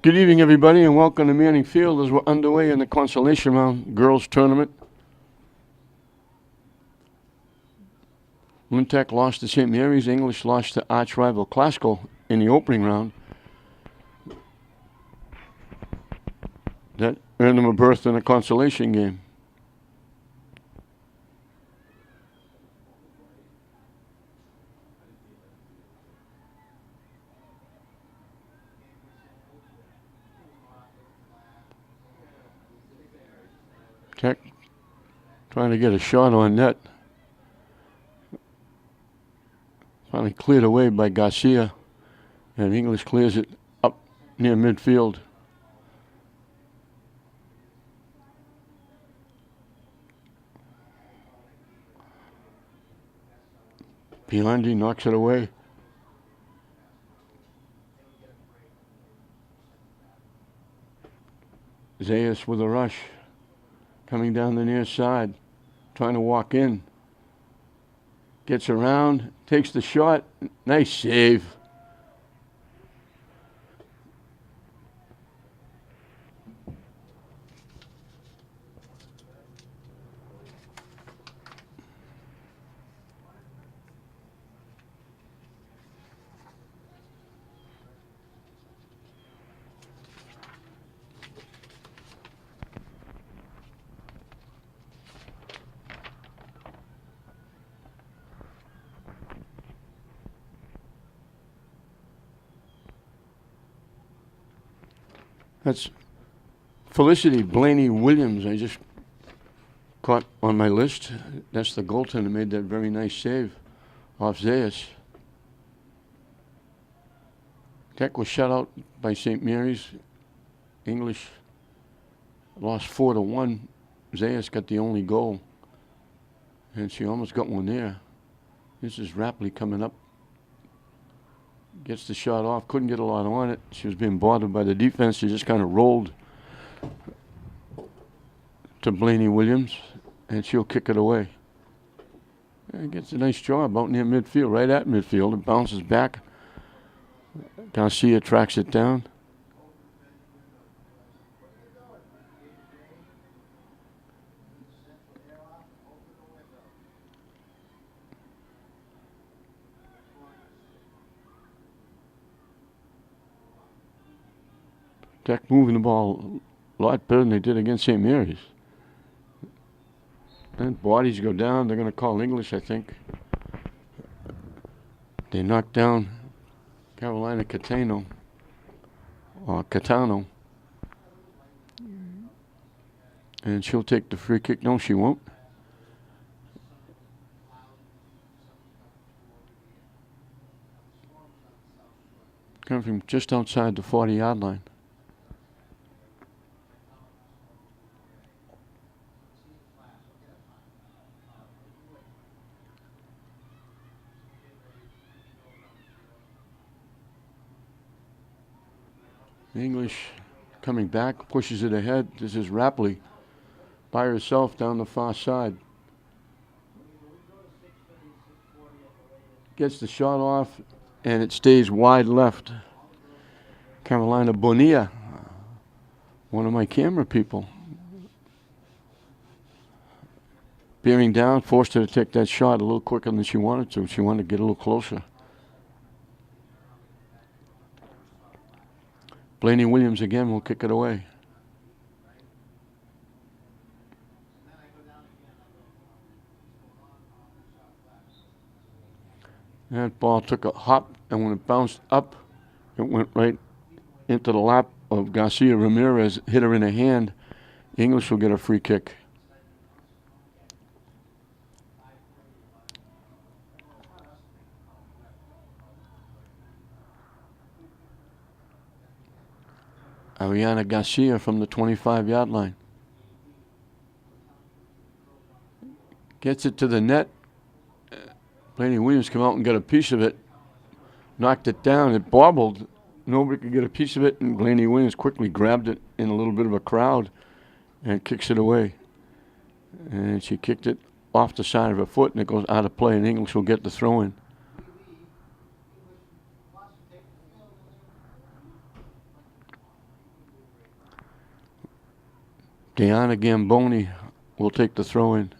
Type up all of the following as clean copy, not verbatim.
Good evening, everybody, and welcome to Manning Field as we're underway in the consolation round girls tournament. Lynn lost to St. Mary's. English lost to arch rival Glasgow in the opening round. That earned them a berth in a consolation game. Tech trying to get a shot on net. Finally cleared away by Garcia, and English clears it up near midfield. Biondi knocks it away. Zayas with a rush. Coming down the near side, trying to walk in. Gets around, takes the shot. Nice save. That's Felicity Blaney Williams. I just caught on my list. That's the goaltender who made that very nice save off Zayas. Tech was shut out by St. Mary's. English lost 4-1. Zayas got the only goal. And she almost got one there. This is Rapley coming up. Gets the shot off, couldn't get a lot on it. She was being bothered by the defense. She just kind of rolled to Blaney Williams, and she'll kick it away. And gets a nice job out near midfield, right at midfield. It bounces back. Garcia tracks it down. Tech moving the ball a lot better than they did against St. Mary's. And bodies go down. They're going to call English, I think. They knocked down Carolina Catano. And she'll take the free kick. No, she won't. Coming from just outside the 40-yard line. English coming back, pushes it ahead. This is Rapley by herself down the far side. Gets the shot off, and it stays wide left. Carolina Bonilla, one of my camera people. Bearing down, forced her to take that shot a little quicker than she wanted to. She wanted to get a little closer. Blaney Williams again will kick it away. That ball took a hop, and when it bounced up, it went right into the lap of Garcia Ramirez, hit her in the hand. English will get a free kick. Ariana Garcia from the 25-yard line. Gets it to the net. Blaney Williams came out and got a piece of it. Knocked it down. It bobbled. Nobody could get a piece of it, and Blaney Williams quickly grabbed it in a little bit of a crowd and kicks it away. And she kicked it off the side of her foot, and it goes out of play, and English will get the throw-in. Guyana Gamboni will take the throw in.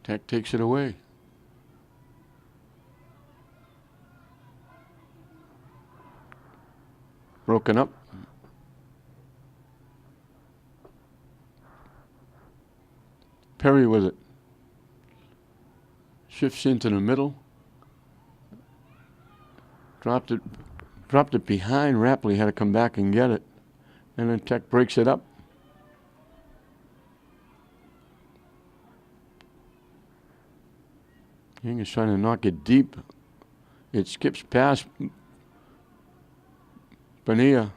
Tech takes it away. Broken up. Perry with it. Shifts into the middle. Dropped it behind Rapley, had to come back and get it. And then Tech breaks it up. King is trying to knock it deep. It skips past Bonilla.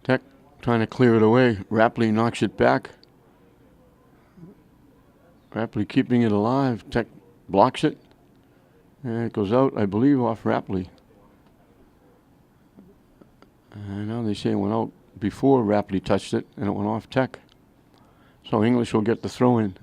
Tech trying to clear it away. Rapley knocks it back. Rapley keeping it alive. Tech blocks it. And it goes out, I believe, off Rapley. I know they say it went out before Rapley touched it, and it went off Tech. So English will get the throw in.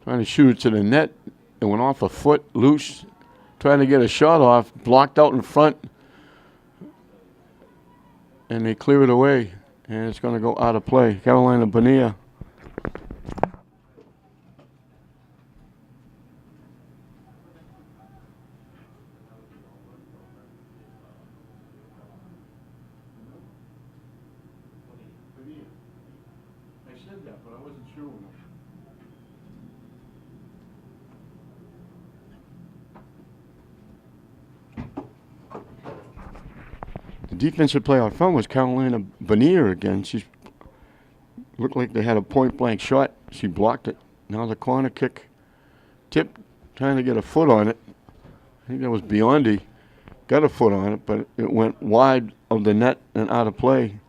Trying to shoot it to the net. It went off a foot, loose. Trying to get a shot off, blocked out in front. And they clear it away. And it's going to go out of play. Carolina Bonilla. I said that, but I wasn't sure. The defensive play out front was Carolina Bonilla again. She looked like they had a point-blank shot. She blocked it. Now the corner kick. Tip, trying to get a foot on it. I think that was Biondi. Got a foot on it, but it went wide of the net and out of play.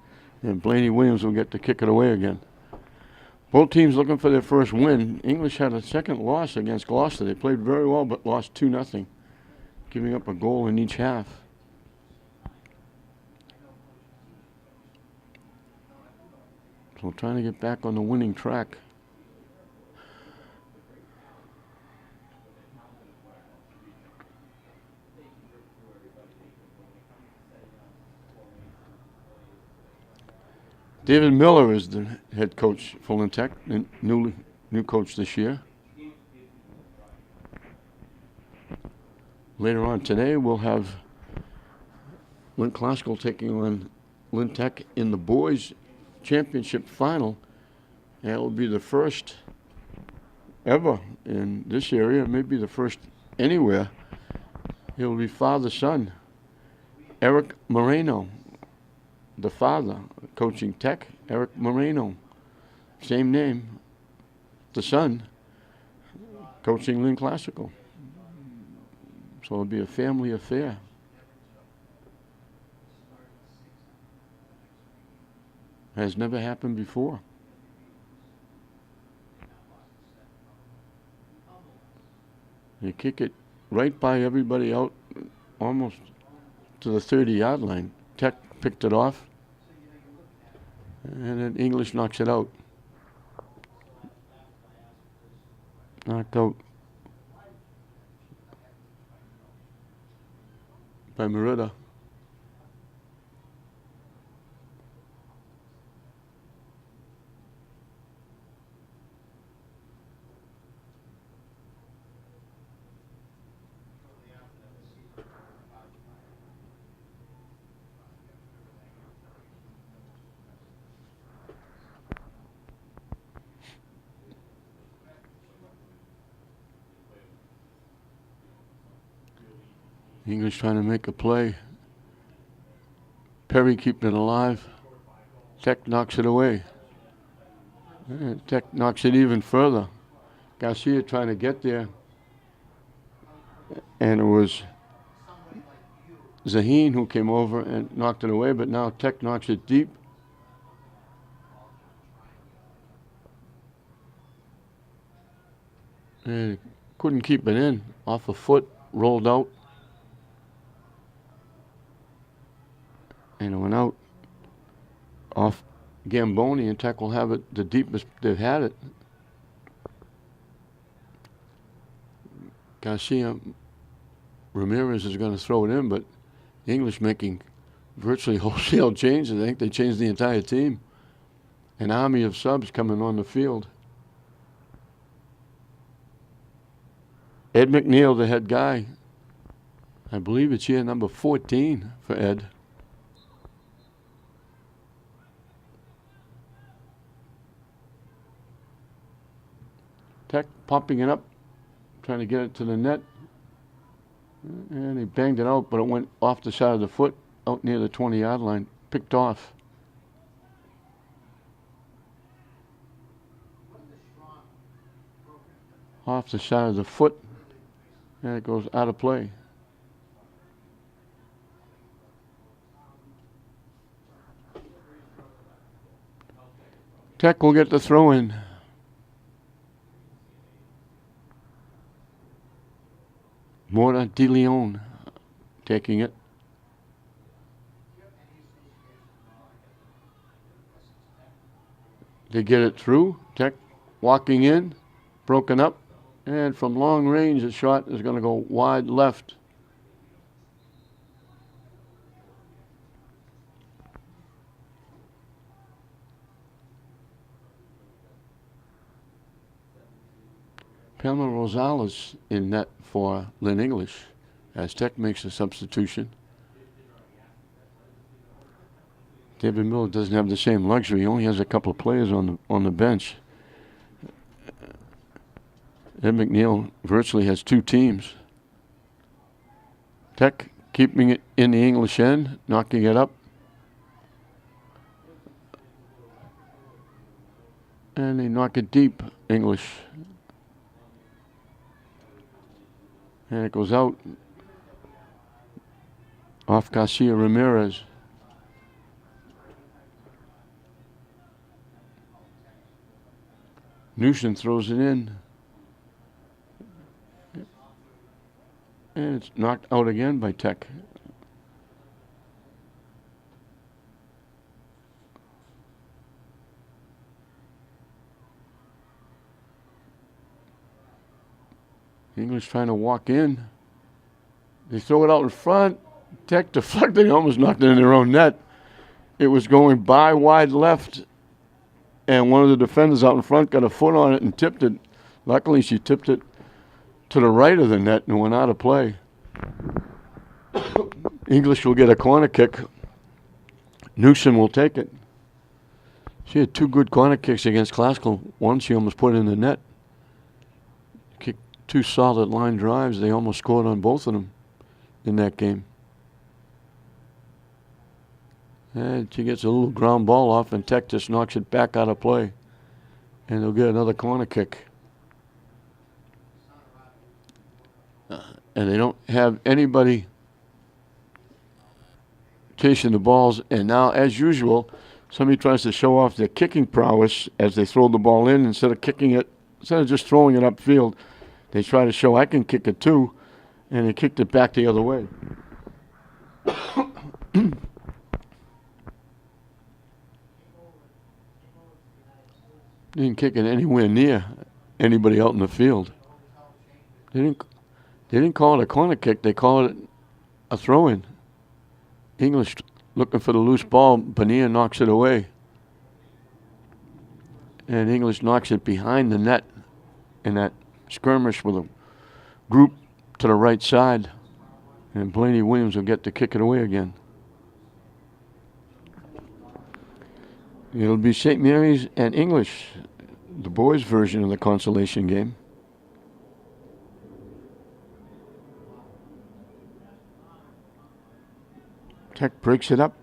And Blaney Williams will get to kick it away again. Both teams looking for their first win. English had a second loss against Gloucester. They played very well, but lost 2-0, giving up a goal in each half. So trying to get back on the winning track. David Miller is the head coach for Lynn Tech, new coach this year. Later on today, we'll have Lynn Classical taking on Lynn Tech in the boys' championship final. And it will be the first ever in this area, maybe the first anywhere. It will be father-son. Eric Moreno, the father, coaching Tech, Eric Moreno. Same name. The son, coaching Lynn Classical. So it'll be a family affair. Has never happened before. You kick it right by everybody out, almost to the 30-yard line. Tech picked it off, and then English knocks it out. Knocked out by Merida. English trying to make a play. Perry keeping it alive. Tech knocks it away. Tech knocks it even further. Garcia trying to get there. And it was Zaheen who came over and knocked it away, but now Tech knocks it deep. And couldn't keep it in. Off a foot, rolled out. And it went out off Gamboni, and Tech will have it the deepest they've had it. Garcia Ramirez is going to throw it in, but the English making virtually wholesale changes. I think they changed the entire team. An army of subs coming on the field. Ed McNeil, the head guy. I believe it's year number 14 for Ed. Tech popping it up, trying to get it to the net. And he banged it out, but it went off the side of the foot, out near the 20-yard line, picked off. Off the side of the foot, and it goes out of play. Tech will get the throw in. Mora De Leon taking it. They get it through. Tech walking in, broken up, and from long range, the shot is going to go wide left. Pamela Rosales in net for Lynn English as Tech makes a substitution. David Miller doesn't have the same luxury. He only has a couple of players on the bench. Ed McNeil virtually has two teams. Tech keeping it in the English end, knocking it up. And they knock it deep, English. And it goes out off Garcia Ramirez. Newson throws it in. And it's knocked out again by Tech. English trying to walk in. They throw it out in front. Tech deflected, almost knocked it in their own net. It was going by wide left, and one of the defenders out in front got a foot on it and tipped it. Luckily, she tipped it to the right of the net and went out of play. English will get a corner kick. Newsom will take it. She had two good corner kicks against Classical. One she almost put in the net. Kicked two solid line drives. They almost scored on both of them in that game. And she gets a little ground ball off, and Tech just knocks it back out of play. And they'll get another corner kick. And they don't have anybody chasing the balls. And now, as usual, somebody tries to show off their kicking prowess as they throw the ball in. Instead of kicking it, instead of just throwing it upfield, they try to show I can kick it too. And they kicked it back the other way. They didn't kick it anywhere near anybody out in the field. They didn't call it a corner kick. They called it a throw-in. English looking for the loose ball. Bonilla knocks it away. And English knocks it behind the net in that skirmish with a group to the right side. And Blaney Williams will get to kick it away again. It'll be St. Mary's and English, the boys' version of the consolation game. Tech breaks it up.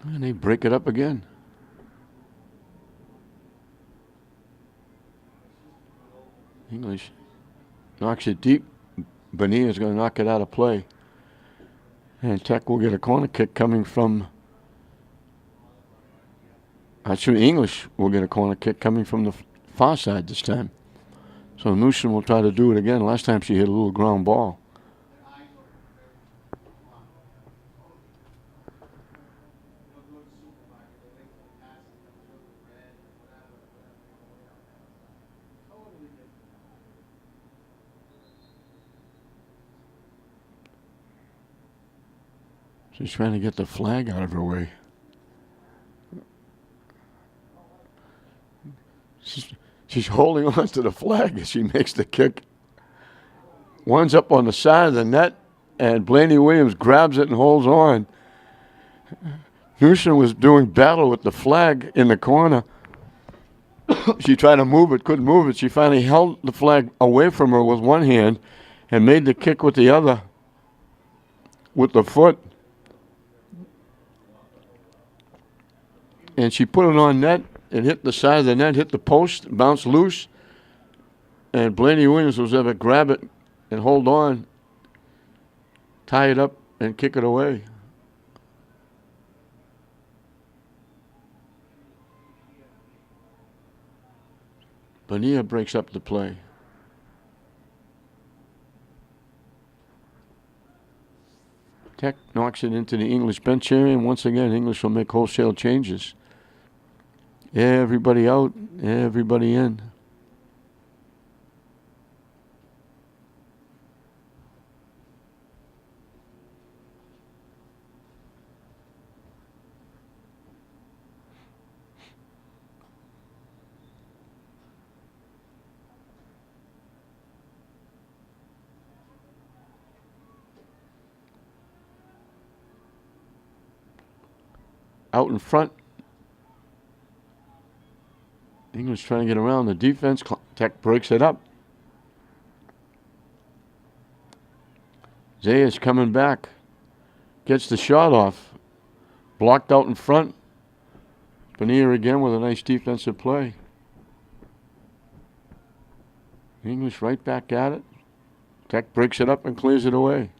And they break it up again. English knocks it deep. Bonilla's going to knock it out of play. And Tech will get a corner kick coming from... Actually, English will get a corner kick coming from the far side this time. So Newsom will try to do it again. Last time she hit a little ground ball. She's trying to get the flag out of her way. She's holding on to the flag as she makes the kick. One's up on the side of the net, and Blaney Williams grabs it and holds on. Newsom was doing battle with the flag in the corner. She tried to move it, couldn't move it. She finally held the flag away from her with one hand and made the kick with the other, with the foot. And she put it on net. It hit the side of the net, hit the post, bounced loose. And Blaney Williams was able to grab it and hold on, tie it up, and kick it away. Bonilla breaks up the play. Tech knocks it into the English bench area, and once again, English will make wholesale changes. Everybody out, everybody in. Out in front. English trying to get around the defense. Tech breaks it up. Zayas coming back. Gets the shot off. Blocked out in front. Bonilla again with a nice defensive play. English right back at it. Tech breaks it up and clears it away.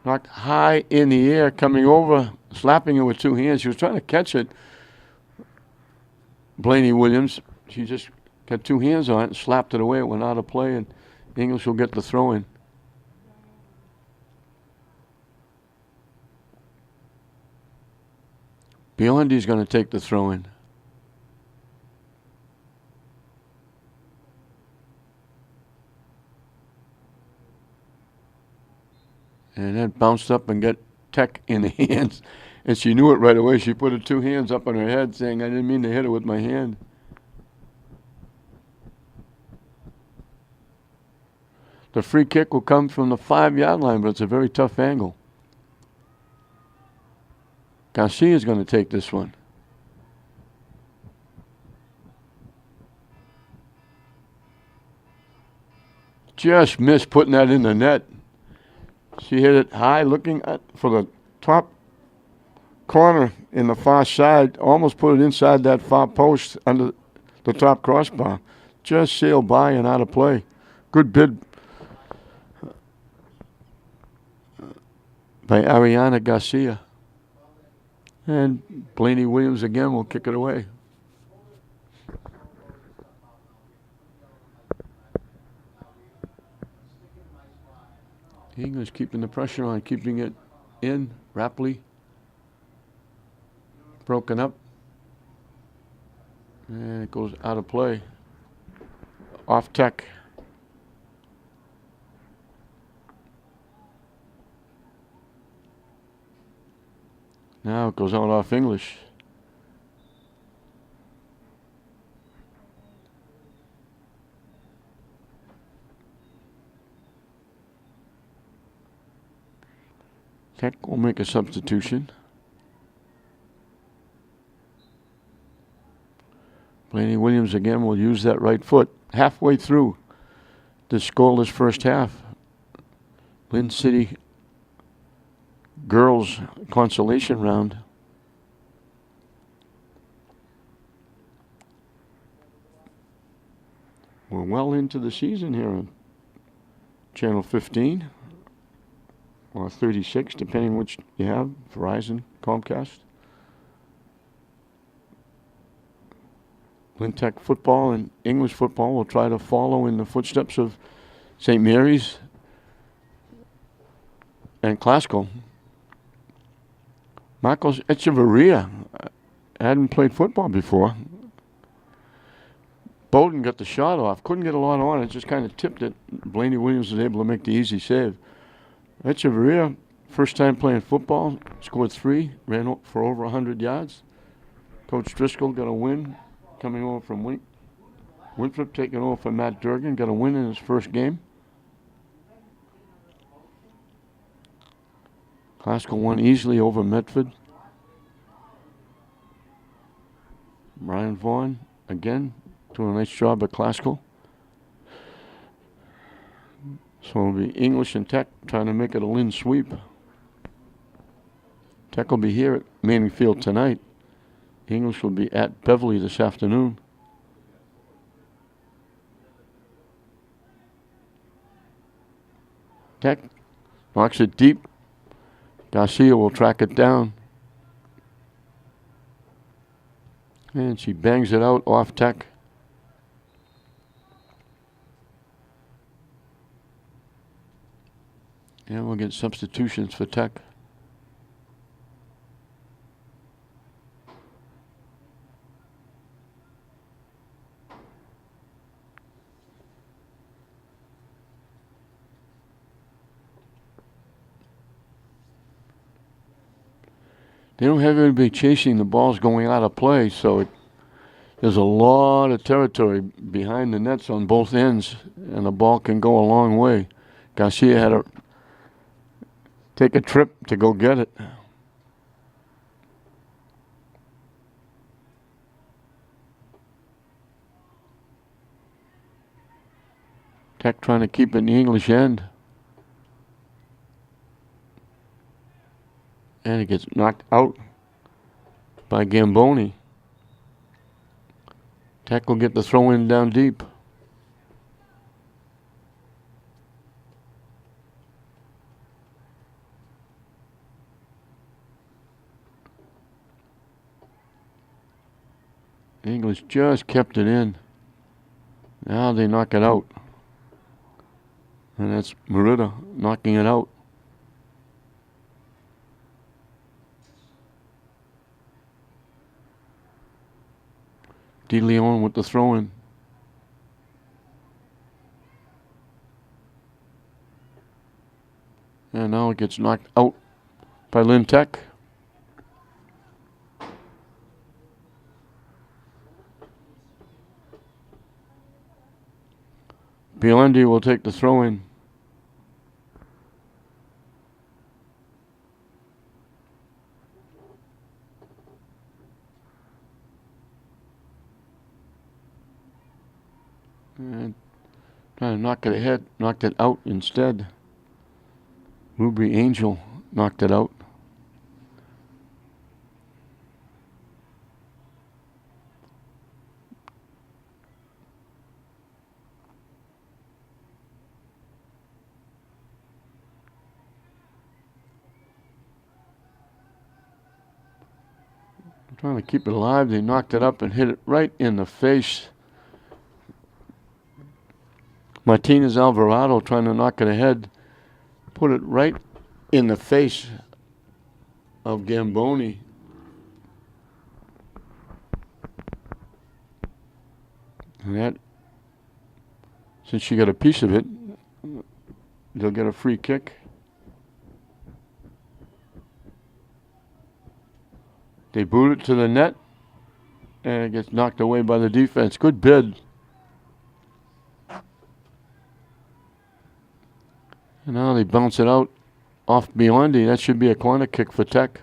Knocked high in the air, coming over, slapping it with two hands. She was trying to catch it. Blaney Williams, she just got two hands on it and slapped it away. It went out of play, and English will get the throw in. Biondi's going to take the throw in. And then bounced up and got Tech in the hands. And she knew it right away. She put her two hands up on her head saying, I didn't mean to hit her with my hand. The free kick will come from the 5-yard line, but it's a very tough angle. Garcia is going to take this one. Just missed putting that in the net. She hit it high, looking for the top corner in the far side. Almost put it inside that far post under the top crossbar. Just sailed by and out of play. Good bid by Ariana Garcia. And Blaney Williams again will kick it away. English keeping the pressure on, keeping it in. Rapley broken up. And it goes out of play. Off Tech. Now it goes out off English. Tech will make a substitution. Blaney Williams again will use that right foot halfway through the scoreless first half. Lynn City girls consolation round. We're well into the season here on Channel 15 or 36, depending which you have, Verizon, Comcast. Lynn Tech football and English football will try to follow in the footsteps of St. Mary's and Classical. Marcos Echeverria hadn't played football before. Bowden got the shot off. Couldn't get a lot on it. Just kind of tipped it. Blaney Williams was able to make the easy save. Echeverria, first time playing football, scored 3, ran for over 100 yards. Coach Driscoll got a win coming over from Winthrop, taking over for Matt Durgan. Got a win in his first game. Classical won easily over Medford. Brian Vaughn, again, doing a nice job at Classical. So it'll be English and Tech trying to make it a Lynn sweep. Tech will be here at Manning Field tonight. English will be at Beverly this afternoon. Tech knocks it deep. Garcia will track it down. And she bangs it out off Tech. And we'll get substitutions for Tech. They don't have anybody chasing the balls going out of play, so there's a lot of territory behind the nets on both ends, and the ball can go a long way. Garcia had to take a trip to go get it. Tech trying to keep it in the English end. And it gets knocked out by Gamboni. Tech will get the throw in down deep. English just kept it in. Now they knock it out. And that's Merida knocking it out. De Leon with the throw-in. And now it gets knocked out by Lynn Tech. Biondi will take the throw-in. And trying to knock it ahead, knocked it out instead. Ruby Angel knocked it out. Trying to keep it alive, they knocked it up and hit it right in the face. Martinez Alvarado trying to knock it ahead, put it right in the face of Gamboni. And that, since she got a piece of it, they'll get a free kick. They boot it to the net, and it gets knocked away by the defense. Good bid. And now they bounce it out off Biondi. That should be a corner kick for Tech.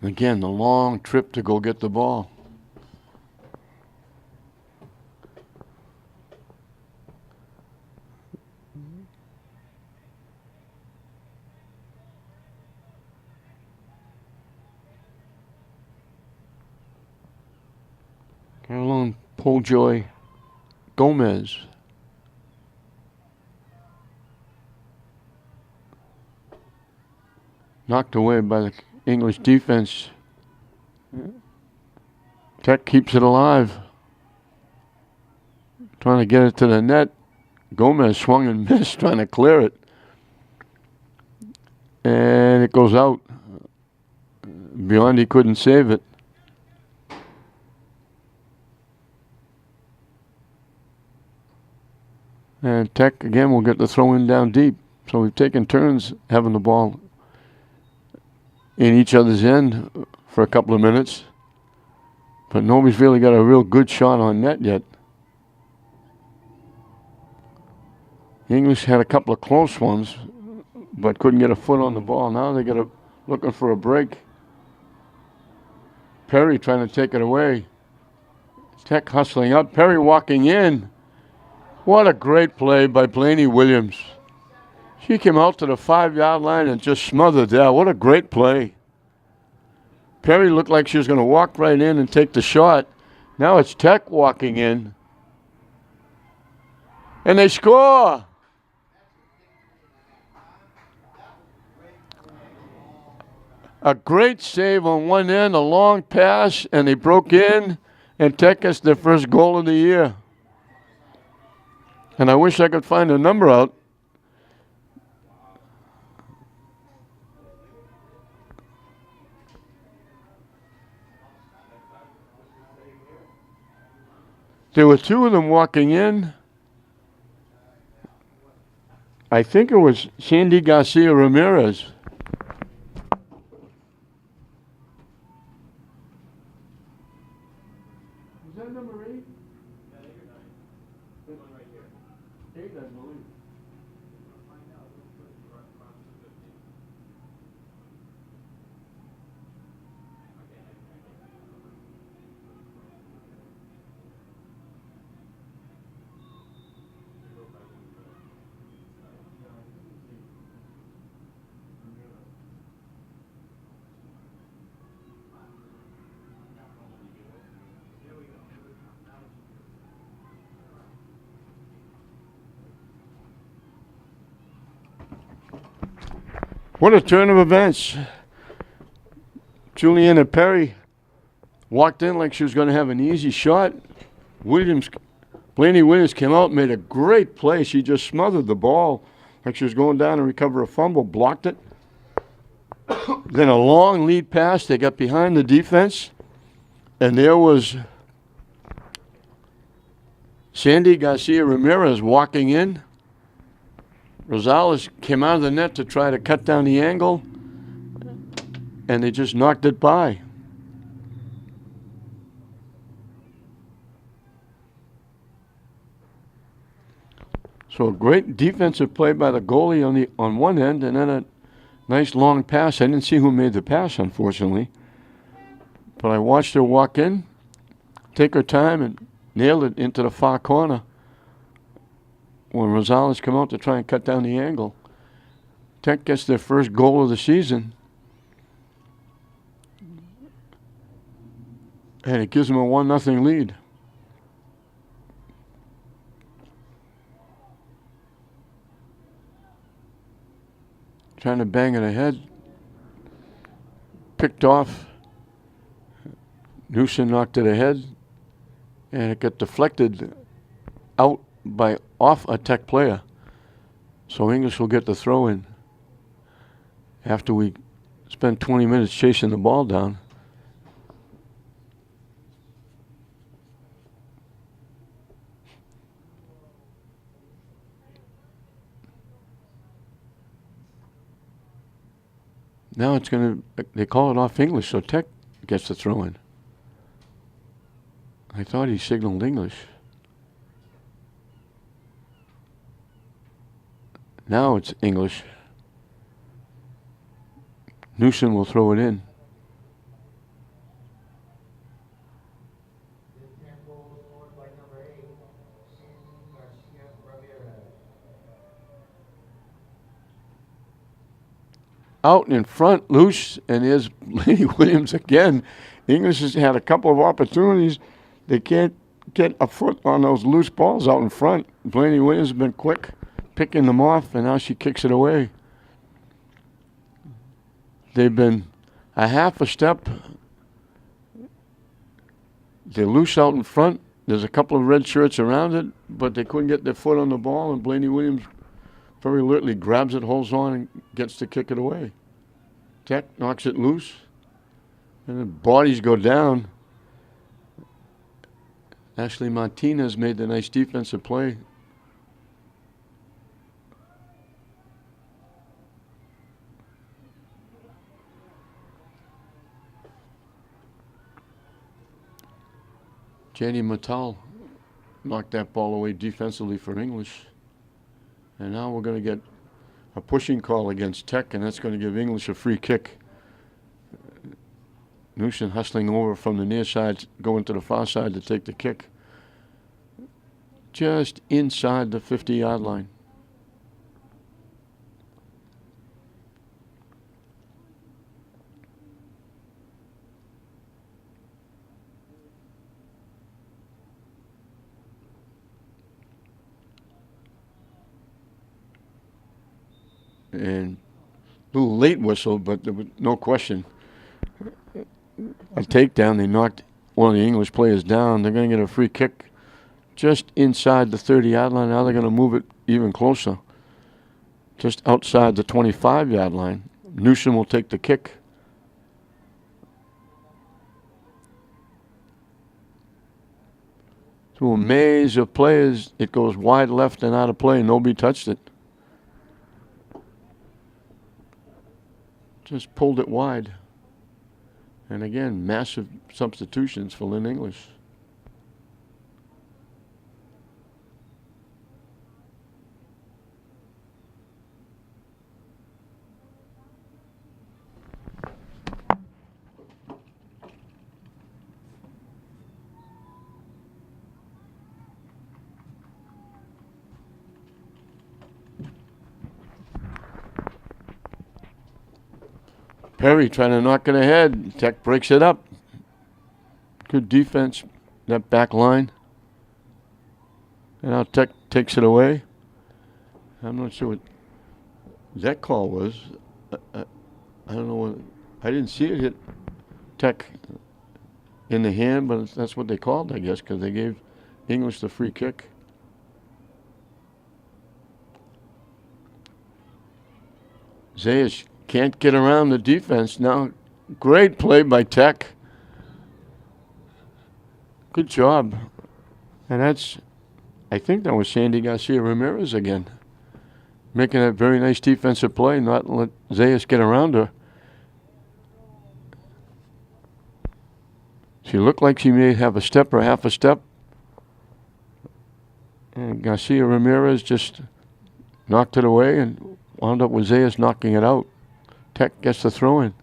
Again, the long trip to go get the ball. Caroline Poljoy Gomez. Knocked away by the English defense. Tech keeps it alive. Trying to get it to the net. Gomez swung and missed trying to clear it. And it goes out. Biondi couldn't save it. And Tech again will get the throw in down deep. So we've taken turns having the ball in each other's end for a couple of minutes. But nobody's really got a real good shot on net yet. The English had a couple of close ones, but couldn't get a foot on the ball. Now they got looking for a break. Perry trying to take it away. Tech hustling up. Perry walking in. What a great play by Blaney Williams. She came out to the 5-yard line and just smothered that. What a great play. Perry looked like she was going to walk right in and take the shot. Now it's Tech walking in. And they score. A great save on one end, a long pass, and they broke in, and Tech gets their first goal of the year. And I wish I could find a number out. There were two of them walking in. I think it was Sandy Garcia Ramirez. Is that number 8? Yeah, 8 or 9. This one right here. 8, I believe. What a turn of events. Juliana Perry walked in like she was going to have an easy shot. Blaney Williams came out and made a great play. She just smothered the ball like she was going down to recover a fumble, blocked it. Then a long lead pass. They got behind the defense. And there was Sandy Garcia Ramirez walking in. Rosales came out of the net to try to cut down the angle, and they just knocked it by. So a great defensive play by the goalie on one end, and then a nice long pass. I didn't see who made the pass, unfortunately, but I watched her walk in, take her time, and nail it into the far corner. When Rosales come out to try and cut down the angle. Tech gets their first goal of the season. And it gives them a 1-0 lead. Trying to bang it ahead. Picked off. Newsom knocked it ahead. And it got deflected out off a Tech player. So English will get the throw in after we spend 20 minutes chasing the ball down. Now it's going to, they call it off English, so Tech gets the throw in. I thought he signaled English. Now it's English. Newsom will throw it in. out in front, loose, and there's Lady Williams again. English has had a couple of opportunities. They can't get a foot on those loose balls out in front. Blaney Williams has been quick picking them off, and now she kicks it away. They've been a half a step. They're loose out in front. There's a couple of red shirts around it, but they couldn't get their foot on the ball, and Blaney Williams very alertly grabs it, holds on, and gets to kick it away. Tech knocks it loose, and the bodies go down. Ashley Martinez made the nice defensive play. Janie Mattal knocked that ball away defensively for English. And now we're going to get a pushing call against Tech, and that's going to give English a free kick. Newson hustling over from the near side, going to the far side to take the kick. Just inside the 50-yard line. And a little late whistle, but there was no question. A takedown. They knocked one of the English players down. They're going to get a free kick just inside the 30-yard line. Now they're going to move it even closer, just outside the 25-yard line. Newsom will take the kick. Through a maze of players, it goes wide left and out of play. Nobody touched it. Just pulled it wide. And again, massive substitutions for Lynn English. Perry trying to knock it ahead. Tech breaks it up. Good defense, that back line. And now Tech takes it away. I'm not sure what that call was. I don't know what. I didn't see it hit Tech in the hand, but that's what they called, I guess, because they gave English the free kick. Zayas can't get around the defense now. Great play by Tech. Good job. And that's, I think that was Sandy Garcia Ramirez again. Making a very nice defensive play, not let Zayas get around her. She looked like she may have a step or half a step. And Garcia Ramirez just knocked it away and wound up with Zayas knocking it out. Tech gets the throw in.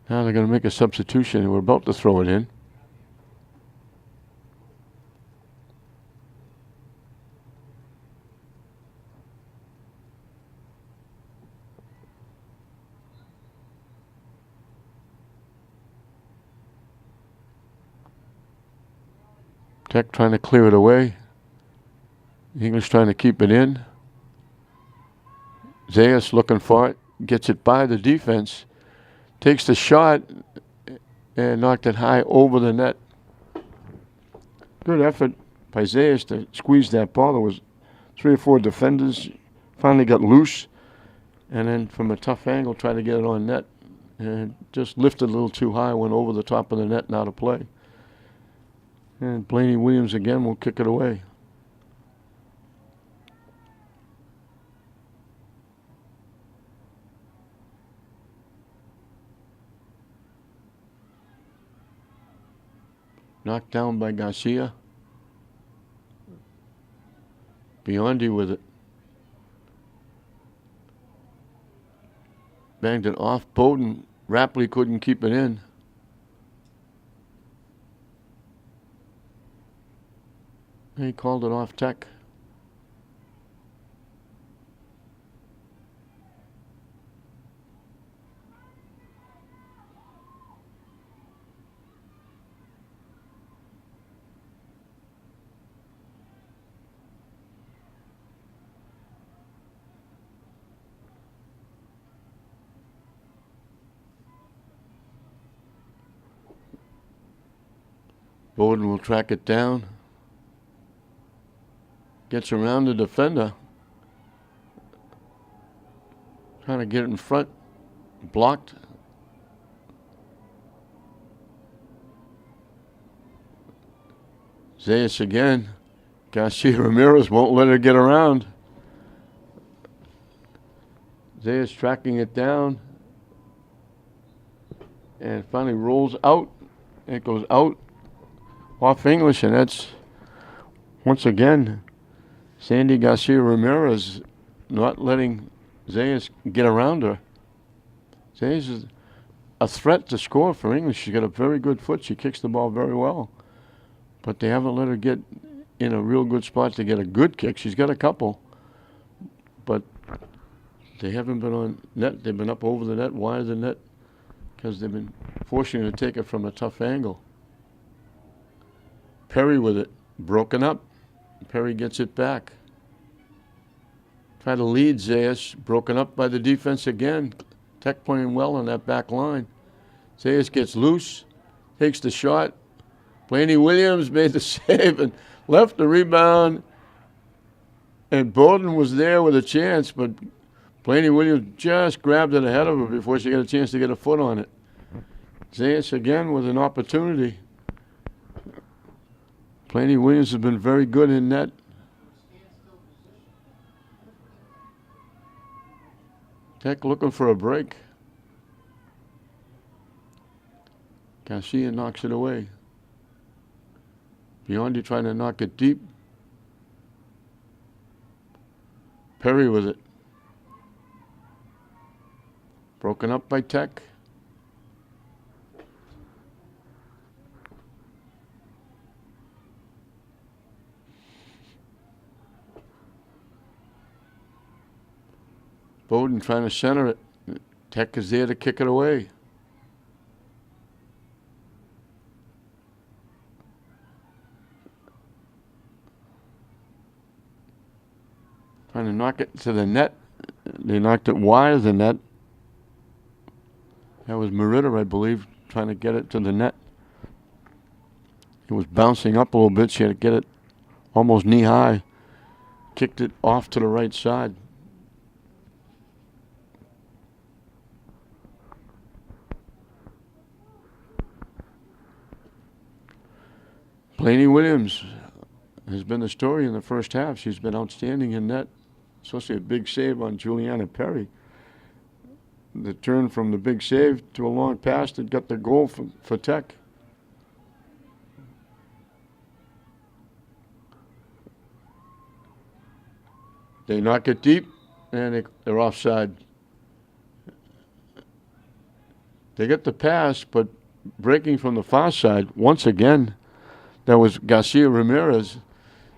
Now they're going to make a substitution, and we're about to throw it in. Tech trying to clear it away. English trying to keep it in. Zayas looking for it. Gets it by the defense. Takes the shot and knocked it high over the net. Good effort by Zayas to squeeze that ball. There was 3 or 4 defenders. Finally got loose. And then from a tough angle tried to get it on net. And just lifted a little too high. Went over the top of the net and out of play. And Blaney Williams again will kick it away. Knocked down by Garcia. Biondi with it. Banged it off. Bowden rapidly couldn't keep it in. He called it off Tech. Bowden will track it down. Gets around the defender. Trying to get it in front. Blocked. Zayas again. Garcia Ramirez won't let her get around. Zayas tracking it down. And finally rolls out. It goes out off English, and that's, once again, Sandy Garcia Ramirez not letting Zayas get around her. Zayas is a threat to score for English. She's got a very good foot. She kicks the ball very well. But they haven't let her get in a real good spot to get a good kick. She's got a couple. But they haven't been on net. They've been up over the net, wide of the net, because they've been forcing her to take it from a tough angle. Perry with it. Broken up. Perry gets it back. Try to lead Zayas. Broken up by the defense again. Tech playing well on that back line. Zayas gets loose. Takes the shot. Blaney Williams made the save and left the rebound. And Bowden was there with a chance, but Blaney Williams just grabbed it ahead of her before she got a chance to get a foot on it. Zayas again with an opportunity. Blaney Williams has been very good in net. Tech looking for a break. Garcia knocks it away. Biondi trying to knock it deep. Perry with it. Broken up by Tech. Bowden trying to center it. Tech is there to kick it away. Trying to knock it to the net. They knocked it wide of the net. That was Merida, I believe, trying to get it to the net. It was bouncing up a little bit. She had to get it almost knee high. Kicked it off to the right side. Blaney Williams has been the story in the first half. She's been outstanding in net, especially a big save on Juliana Perry. The turn from the big save to a long pass that got the goal for Tech. They knock it deep, and they're offside. They get the pass, but breaking from the far side, once again, that was Garcia Ramirez.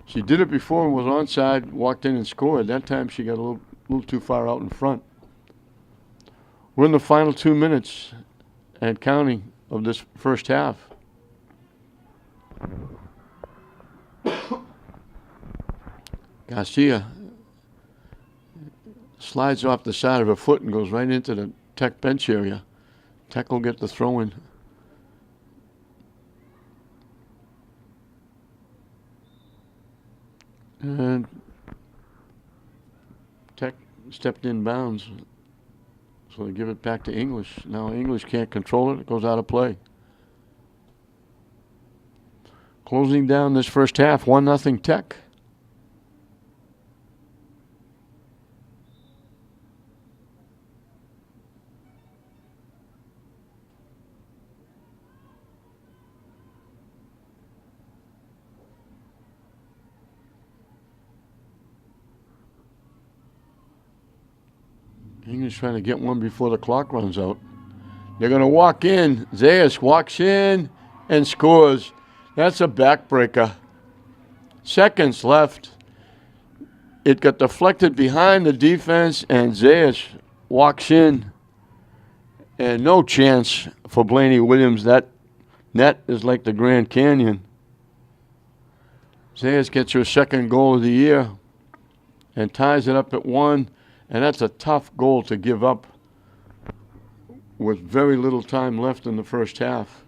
She did it before and was onside, walked in and scored. That time she got a little too far out in front. We're in the final 2 minutes and counting of this first half. Garcia slides off the side of her foot and goes right into the Tech bench area. Tech will get the throw in. And Tech stepped in bounds. So they give it back to English. Now English can't control it. It goes out of play. Closing down this first half, 1-0 Tech. English trying to get one before the clock runs out. They're going to walk in. Zayas walks in and scores. That's a backbreaker. Seconds left. It got deflected behind the defense, and Zayas walks in. And no chance for Blaney Williams. That net is like the Grand Canyon. Zayas gets her second goal of the year and ties it up at 1. And that's a tough goal to give up with very little time left in the first half.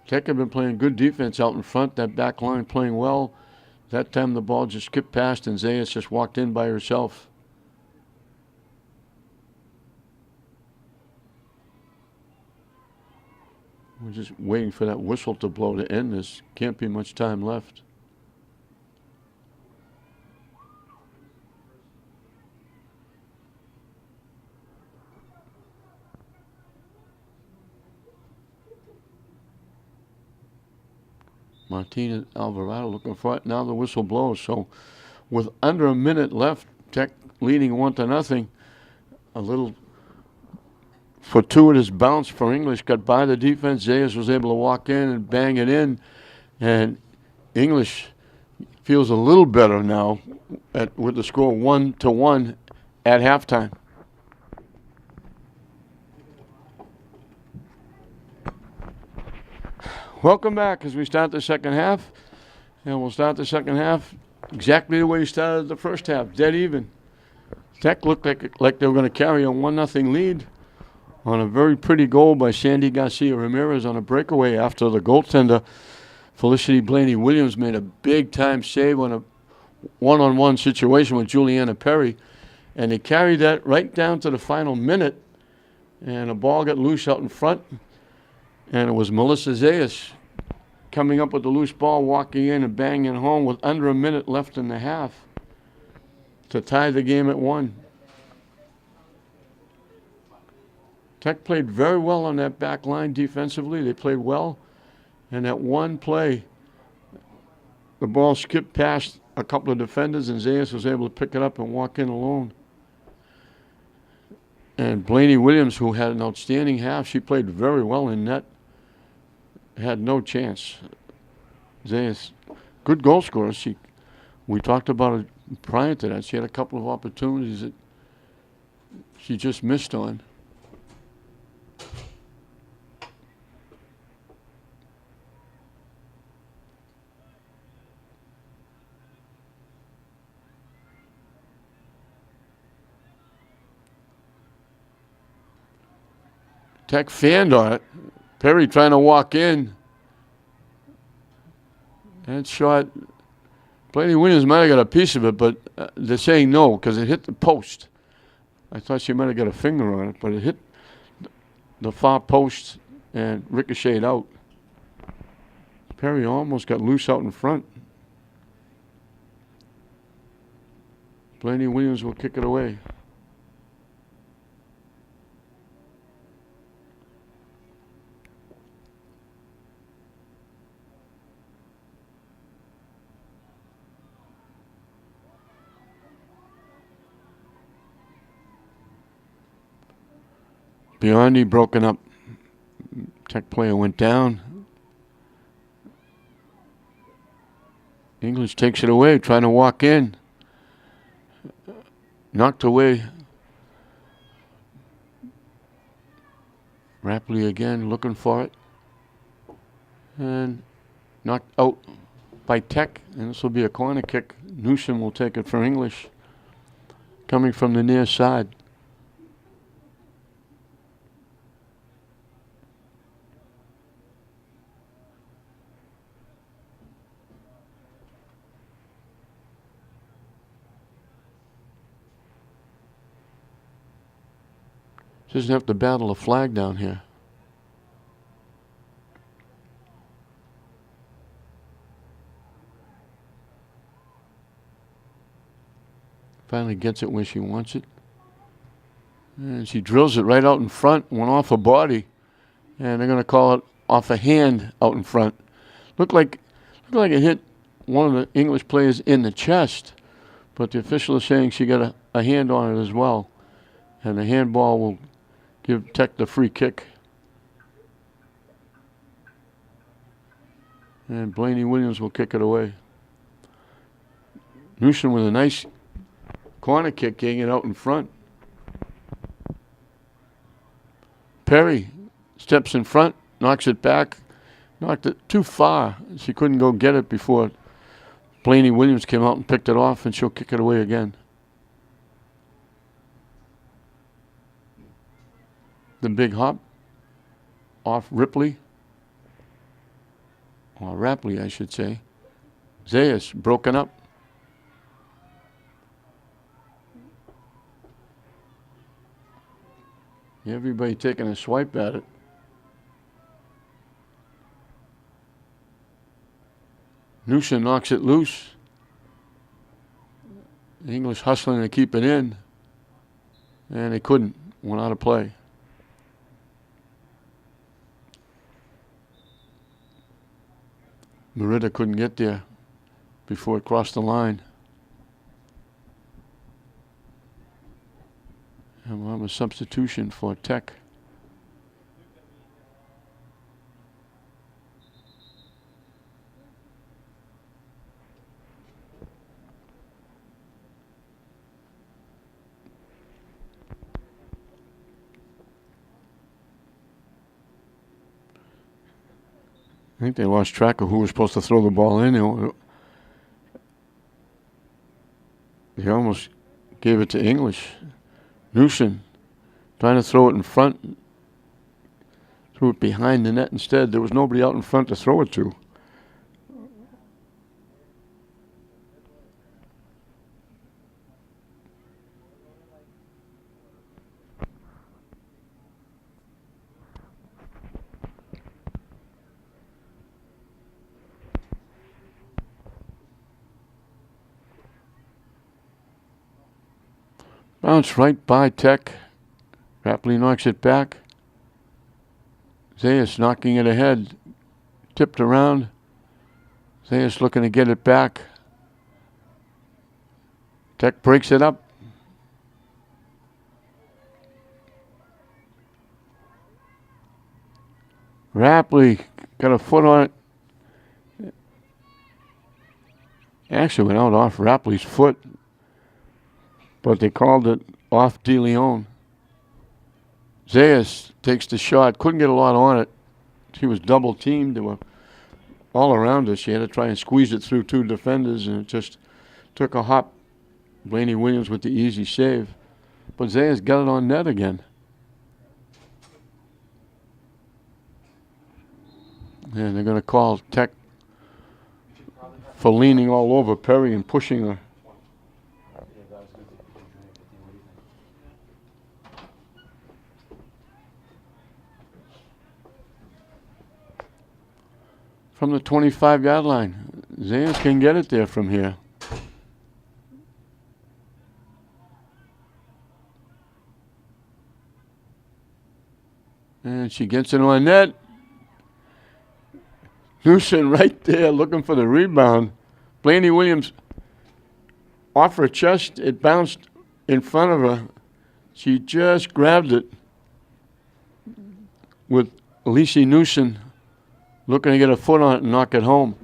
Tech have been playing good defense out in front. That back line playing well. That time the ball just skipped past and Zayas just walked in by herself. We're just waiting for that whistle to blow to end this. Can't be much time left. Martinez Alvarado looking for it. Now the whistle blows. So with under a minute left, Tech leading 1-0. A little fortuitous bounce for English. Got by the defense. Zayas was able to walk in and bang it in. And English feels a little better now with the score 1-1 at halftime. Welcome back as we start the second half. And we'll start the second half exactly the way we started the first half, dead even. Tech looked like they were going to carry a 1-0 lead on a very pretty goal by Sandy Garcia Ramirez on a breakaway after the goaltender, Felicity Blaney-Williams, made a big-time save on a one-on-one situation with Juliana Perry. And they carried that right down to the final minute. And a ball got loose out in front. And it was Melissa Zayas coming up with the loose ball, walking in and banging home with under a minute left in the half to tie the game at 1. Tech played very well on that back line defensively. They played well. And that one play, the ball skipped past a couple of defenders, and Zayas was able to pick it up and walk in alone. And Blaney-Williams, who had an outstanding half, she played very well in net. Had no chance. Zayas, good goal scorer. We talked about it prior to that. She had a couple of opportunities that she just missed on. Tech fanned on it. Perry trying to walk in. That shot, Blaney-Williams might have got a piece of it, but they're saying no because it hit the post. I thought she might have got a finger on it, but it hit the far post and ricocheted out. Perry almost got loose out in front. Blaney-Williams will kick it away. Biondi broken up. Tech player went down. English takes it away, trying to walk in. Knocked away. Rapley again looking for it. And knocked out by Tech. And this will be a corner kick. Newsom will take it for English. Coming from the near side. Doesn't have to battle a flag down here. Finally gets it where she wants it. And she drills it right out in front, went off her body. And they're going to call it off a hand out in front. Looked like it hit one of the English players in the chest. But the official is saying she got a hand on it as well. And the handball will give Tech the free kick. And Blaney-Williams will kick it away. Newsom with a nice corner kick, getting it out in front. Perry steps in front, knocks it back, knocked it too far. She couldn't go get it before Blaney-Williams came out and picked it off, and she'll kick it away again. The big hop off Ripley. Or Rapley, I should say. Zayas broken up. Everybody taking a swipe at it. Newson knocks it loose. The English hustling to keep it in. And they couldn't. Went out of play. Merida couldn't get there before it crossed the line. And we'll have a substitution for Tech. I think they lost track of who was supposed to throw the ball in. They almost gave it to English. Newson trying to throw it in front. Threw it behind the net instead. There was nobody out in front to throw it to. Bounce right by Tech. Rapley knocks it back. Zayas knocking it ahead. Tipped around. Zayas looking to get it back. Tech breaks it up. Rapley got a foot on it. Actually went out off Rapley's foot. But they called it off De Leon. Zayas takes the shot. Couldn't get a lot on it. He was double teamed. They were all around us. She had to try and squeeze it through two defenders, and it just took a hop. Blaney Williams with the easy save. But Zayas got it on net again. And they're going to call Tech for leaning all over Perry and pushing her. From the 25-yard line. Zayas can get it there from here. And she gets it on net. Newson right there looking for the rebound. Blaney Williams off her chest. It bounced in front of her. She just grabbed it with Alicia Newson looking to get a foot on it and knock it home.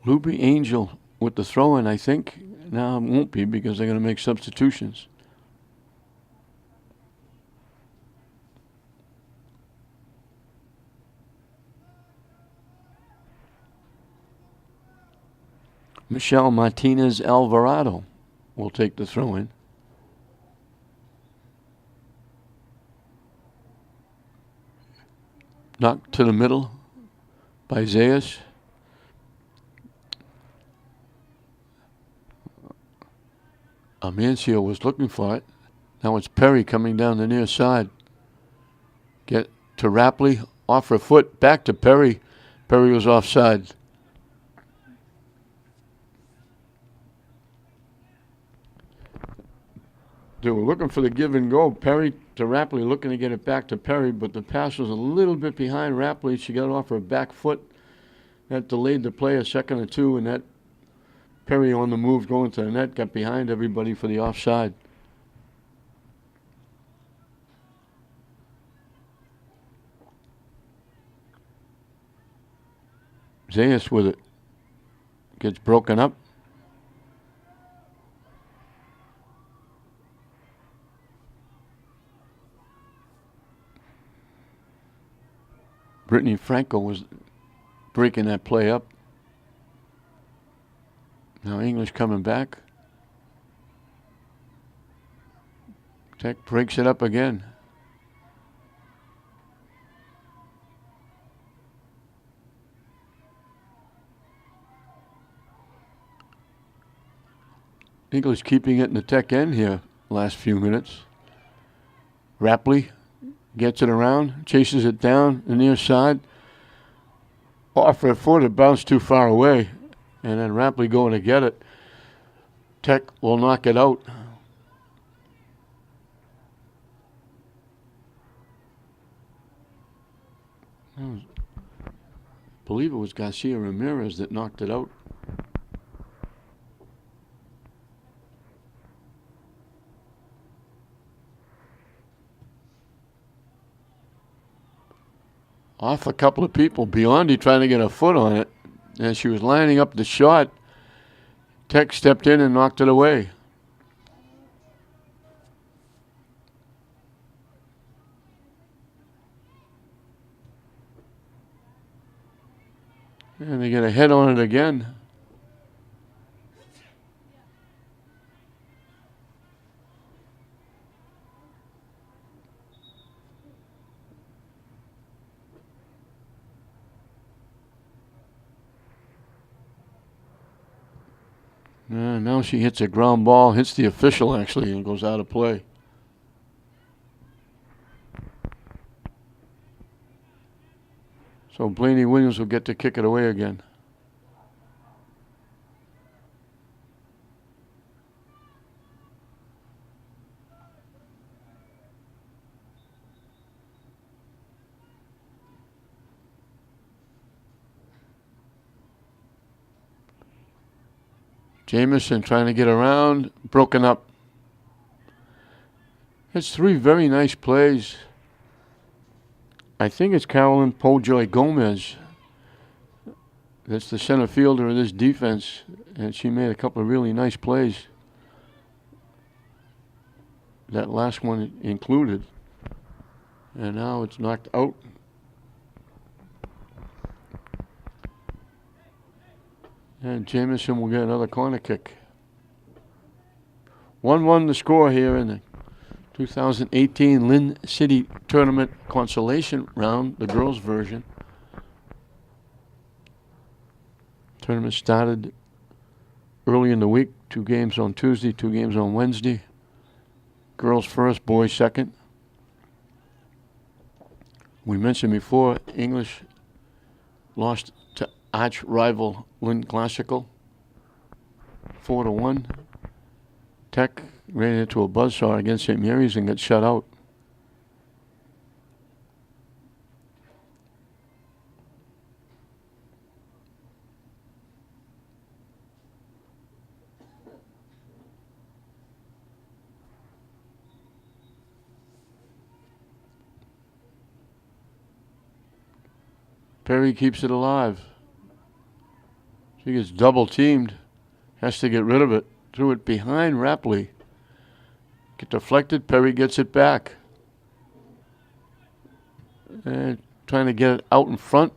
Luby Angel with the throw-in, I think. Now it won't be because they're going to make substitutions. Michelle Martinez Alvarado will take the throw-in. Knocked to the middle by Zayas. Amancio was looking for it. Now it's Perry coming down the near side. Get to Rapley, off her foot, back to Perry. Perry was offside. They were looking for the give and go. Perry to Rapley, looking to get it back to Perry, but the pass was a little bit behind Rapley. She got it off her back foot. That delayed the play a second or two, and that Perry on the move going to the net got behind everybody for the offside. Zayas with it. Gets broken up. Brittany Franco was breaking that play up. Now English coming back. Tech breaks it up again. English keeping it in the Tech end here last few minutes. Rapley gets it around, chases it down the near side. Off her foot, it bounced too far away. And then Rapley going to get it. Tech will knock it out. I believe it was Garcia Ramirez that knocked it out. Off a couple of people. Biondi trying to get a foot on it. As she was lining up the shot, Tech stepped in and knocked it away. And they get a head on it again. Now she hits a ground ball, hits the official actually, and goes out of play. So Blaney Williams will get to kick it away again. Jamison trying to get around, broken up. It's three very nice plays. I think it's Carolyn Pojoy Gomez. That's the center fielder of this defense, and she made a couple of really nice plays. That last one included. And now it's knocked out. And Jamison will get another corner kick. 1-1 the score here in the 2018 Lynn City Tournament Consolation Round, the girls' version. Tournament started early in the week. 2 games on Tuesday, 2 games on Wednesday. Girls first, boys second. We mentioned before, English lost to arch rival Lynn Classical 4-1. Tech ran into a buzzsaw against St. Mary's and got shut out. Perry keeps it alive. She gets double teamed. Has to get rid of it. Threw it behind Rapley. Get deflected. Perry gets it back. And trying to get it out in front.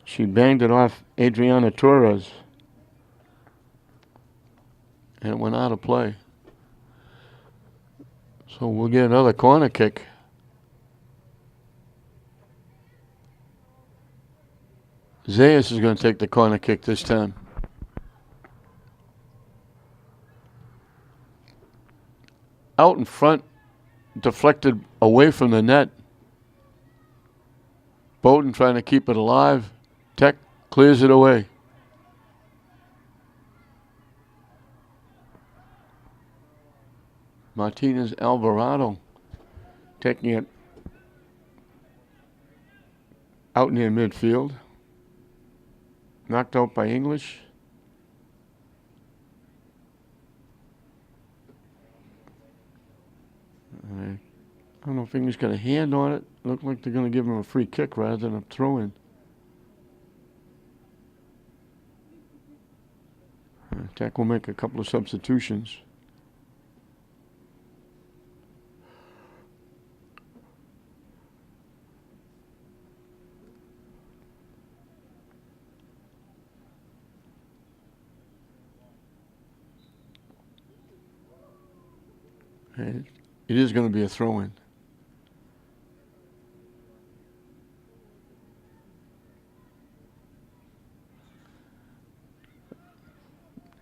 She banged it off Adriana Torres. And it went out of play. So we'll get another corner kick. Zayas is going to take the corner kick this time. Out in front, deflected away from the net. Bowden trying to keep it alive. Tech clears it away. Martinez Alvarado taking it out near midfield. Knocked out by English. I don't know if English got a hand on it. Looked like they're going to give him a free kick rather than a throw-in. Tech will make a couple of substitutions. And it is going to be a throw-in.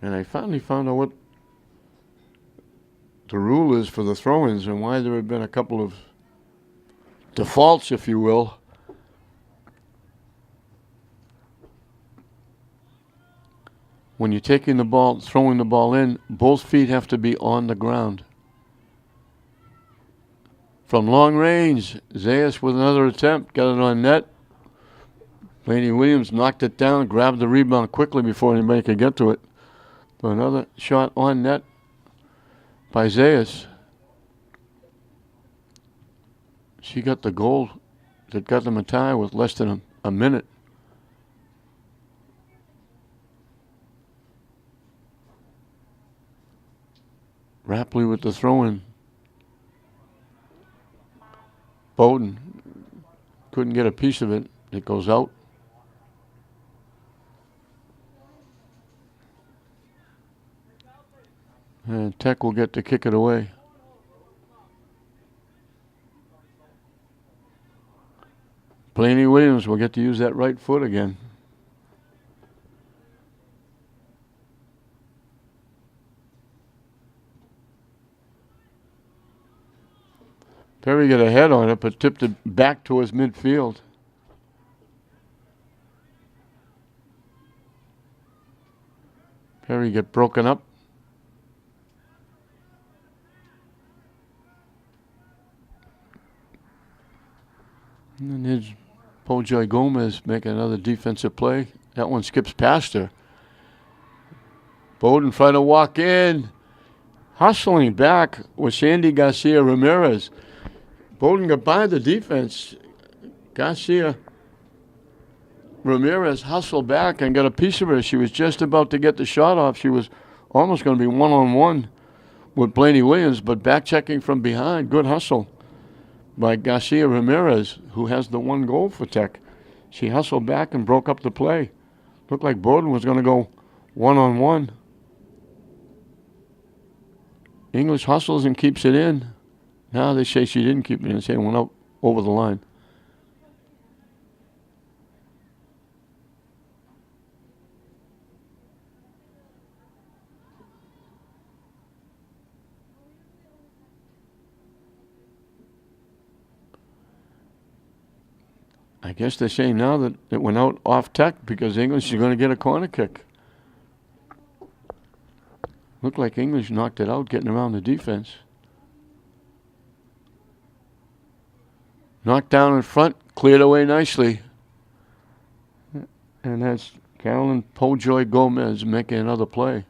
And I finally found out what the rule is for the throw-ins and why there have been a couple of defaults, if you will. When you're taking the ball, throwing the ball in, both feet have to be on the ground. From long range, Zayas with another attempt, got it on net. Blaney Williams knocked it down, grabbed the rebound quickly before anybody could get to it. So another shot on net by Zayas. She got the goal that got them a tie with less than a minute. Rapley with the throw-in. Bowden couldn't get a piece of it. It goes out. And Tech will get to kick it away. Blaney Williams will get to use that right foot again. Perry got a head on it, but tipped it back towards midfield. Perry get broken up. And then here's Pojoy Gomez making another defensive play. That one skips past her. Bowden trying to walk in. Hustling back with Sandy Garcia Ramirez. Bowden got by the defense. Garcia Ramirez hustled back and got a piece of her. She was just about to get the shot off. She was almost going to be one-on-one with Blaney Williams, but back checking from behind. Good hustle by Garcia Ramirez, who has the one goal for Tech. She hustled back and broke up the play. Looked like Bowden was going to go one-on-one. English hustles and keeps it in. Now they say she didn't keep it in. They say it went out over the line. I guess they're saying now that it went out off Tech because English is going to get a corner kick. Looked like English knocked it out, getting around the defense. Knocked down in front, cleared away nicely. And that's Carolyn Pojoy Gomez making another play.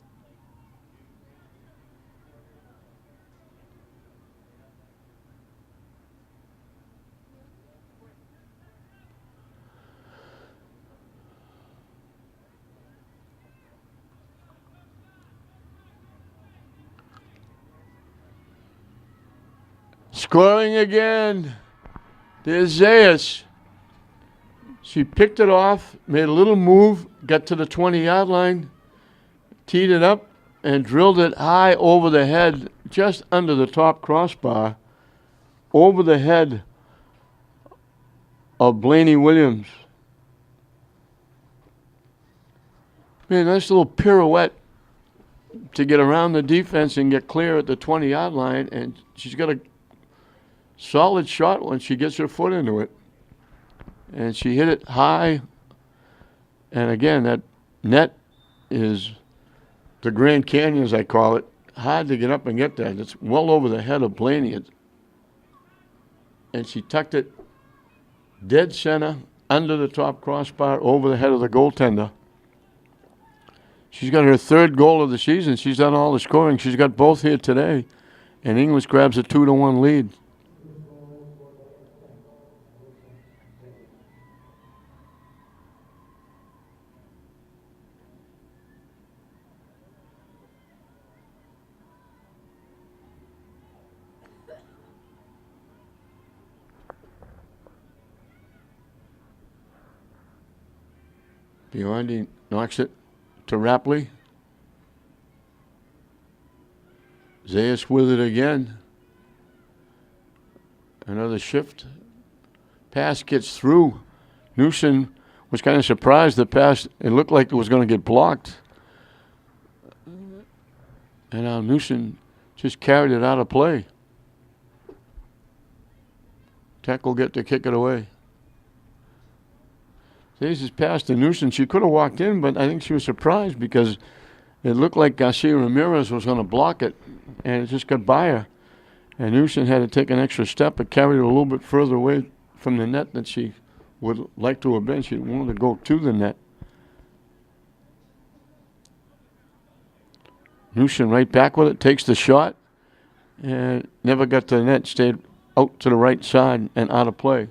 Scoring again. There's Zayas. She picked it off, made a little move, got to the 20-yard line, teed it up, and drilled it high over the head, just under the top crossbar, over the head of Blaney Williams. Man, nice little pirouette to get around the defense and get clear at the 20-yard line, and she's got a solid shot when she gets her foot into it. And she hit it high. And again, that net is the Grand Canyon, as I call it. Hard to get up and get that. It's well over the head of Blaney. And she tucked it dead center, under the top crossbar, over the head of the goaltender. She's got her third goal of the season. She's done all the scoring. She's got both here today. And English grabs a 2-1 lead. Biondi knocks it to Rapley. Zayas with it again. Another shift. Pass gets through. Newsom was kind of surprised the pass. It looked like it was going to get blocked. And now Newsom just carried it out of play. Tech will get to kick it away. This pass to Newsom. She could have walked in, but I think she was surprised because it looked like Garcia Ramirez was going to block it, and it just got by her. And Newsom had to take an extra step and carried it a little bit further away from the net than she would like to have been. She wanted to go to the net. Newsom right back with it, takes the shot, and never got to the net, stayed out to the right side and out of play.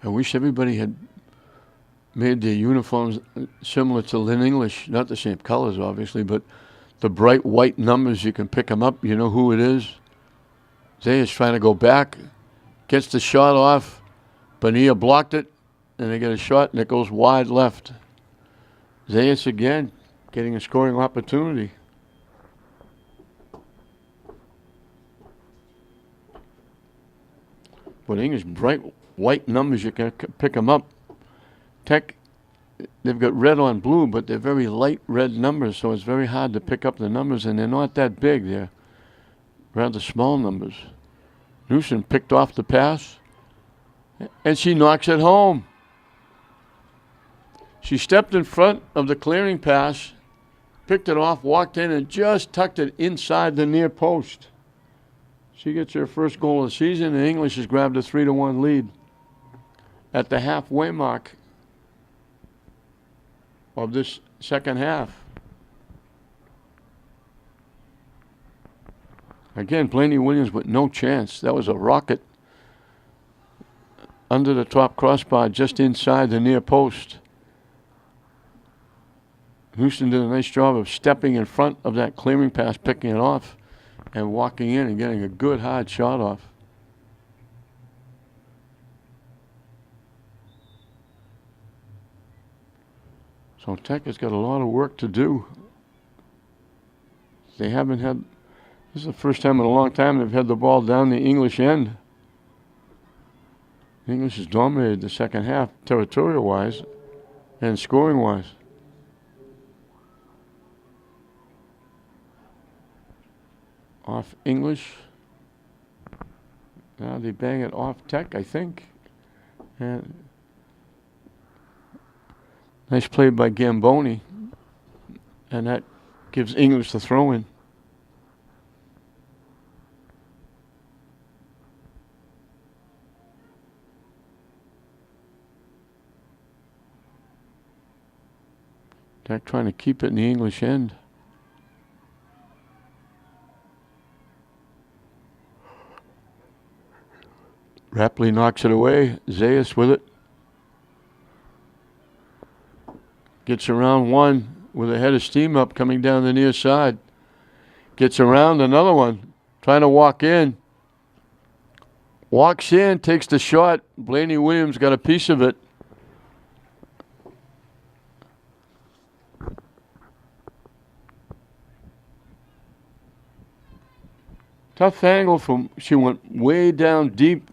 I wish everybody had made their uniforms similar to Lynn English. Not the same colors, obviously, but the bright white numbers, you can pick them up. You know who it is. Zayas trying to go back. Gets the shot off. Bonilla blocked it, and they get a shot, and it goes wide left. Zayas again getting a scoring opportunity. But English, bright white numbers, you can pick them up. Tech, they've got red on blue, but they're very light red numbers, so it's very hard to pick up the numbers, and they're not that big. They're rather small numbers. Newsom picked off the pass, and she knocks it home. She stepped in front of the clearing pass, picked it off, walked in, and just tucked it inside the near post. She gets her first goal of the season, and English has grabbed a 3-1 lead at the halfway mark of this second half. Again, Blaney Williams with no chance. That was a rocket under the top crossbar, just inside the near post. Houston did a nice job of stepping in front of that clearing pass, picking it off, and walking in and getting a good hard shot off. So Tech has got a lot of work to do. They haven't had, this is the first time in a long time they've had the ball down the English end. English has dominated the second half, territorial-wise and scoring-wise. Off English. Now they bang it off Tech, I think. And nice play by Gamboni. And that gives English the throw-in. Tech trying to keep it in the English end. Rapley knocks it away. Zayas with it. Gets around one with a head of steam up coming down the near side. Gets around another one. Trying to walk in. Walks in, takes the shot. Blaney Williams got a piece of it. Tough angle from, she went way down deep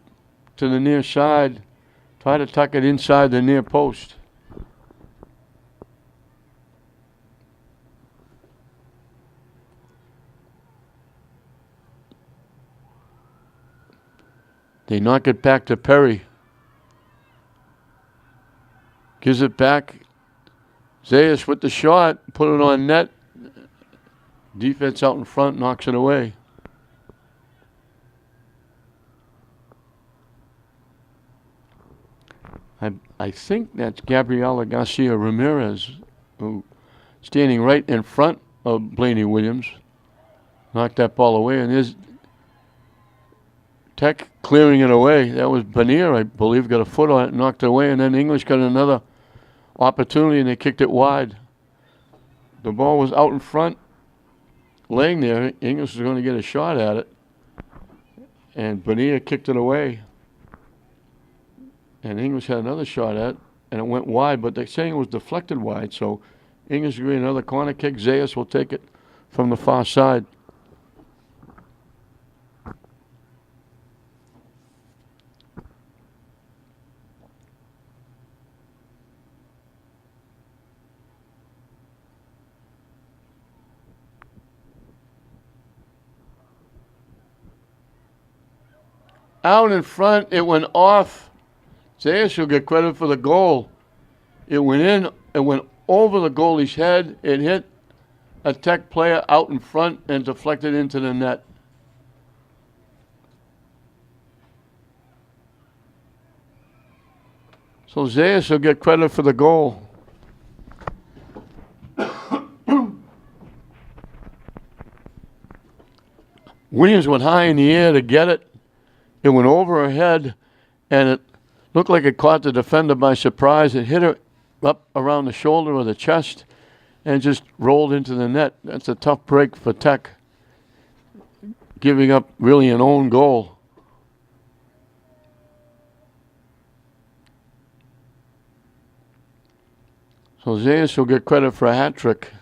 to the near side. Try to tuck it inside the near post. They knock it back to Perry. Gives it back. Zayas with the shot. Put it on net. Defense out in front knocks it away. I think that's Gabriela Garcia Ramirez, who standing right in front of Blaney Williams. Knocked that ball away, and there's Tech clearing it away. That was Benier, I believe, got a foot on it, knocked it away, and then English got another opportunity, and they kicked it wide. The ball was out in front, laying there. English was going to get a shot at it, and Benier kicked it away. And English had another shot at it, and it went wide, but they're saying it was deflected wide, so English will get another corner kick. Zayas will take it from the far side. Out in front, it went off. Zayas will get credit for the goal. It went in, it went over the goalie's head. It hit a Tech player out in front and deflected into the net. So Zayas will get credit for the goal. Williams went high in the air to get it. It went over her head, and it looked like it caught the defender by surprise. It hit her up around the shoulder or the chest and just rolled into the net. That's a tough break for Tech, giving up really an own goal. So Zayas will get credit for a hat trick.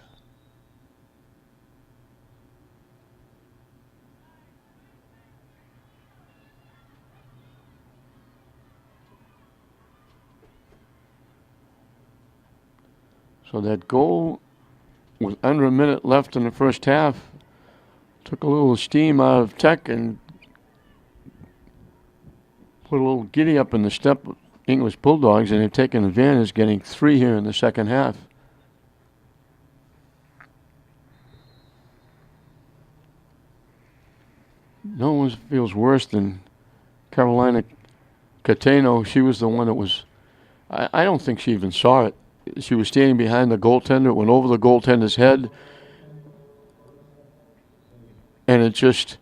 So that goal with under a minute left in the first half took a little steam out of Tech and put a little giddy up in the step of English Bulldogs, and they've taken advantage, getting 3 here in the second half. No one feels worse than Carolina Cateno. She was the one that was, I don't think she even saw it. She was standing behind the goaltender. It went over the goaltender's head. And it just,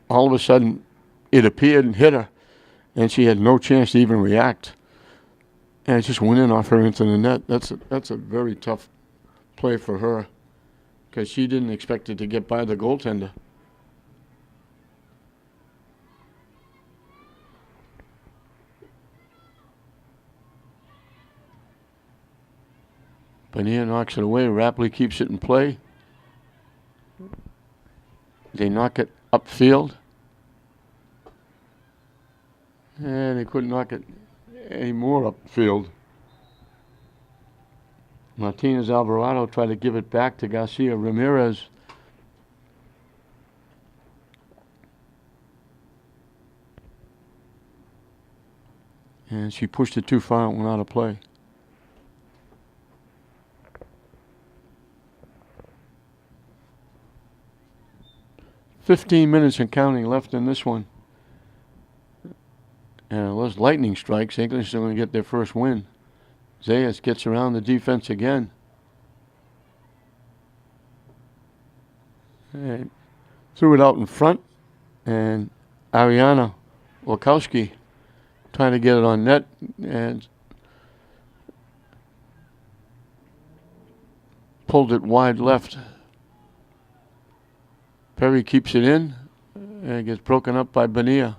all of a sudden, it appeared and hit her. And she had no chance to even react. And it just went in off her into the net. That's a very tough play for her, because she didn't expect it to get by the goaltender. Benier knocks it away. Rapley keeps it in play. They knock it upfield. And they couldn't knock it any more upfield. Martinez Alvarado tried to give it back to Garcia Ramirez. And she pushed it too far and went out of play. 15 minutes and counting left in this one. And those lightning strikes, English are going to get their first win. Zayas gets around the defense again. And threw it out in front. And Ariana Wachowski trying to get it on net. And pulled it wide left. Perry keeps it in and gets broken up by Benier.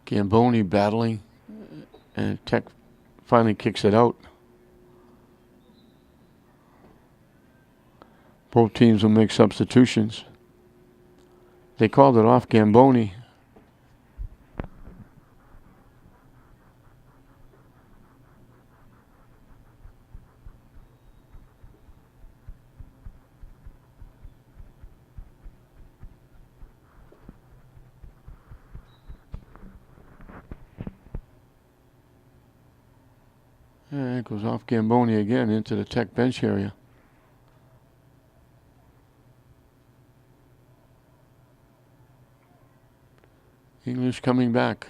Gamboni battling, and Tech finally kicks it out. Both teams will make substitutions. They called it off Gamboni. And it goes off Gamboni again into the Tech bench area. English coming back.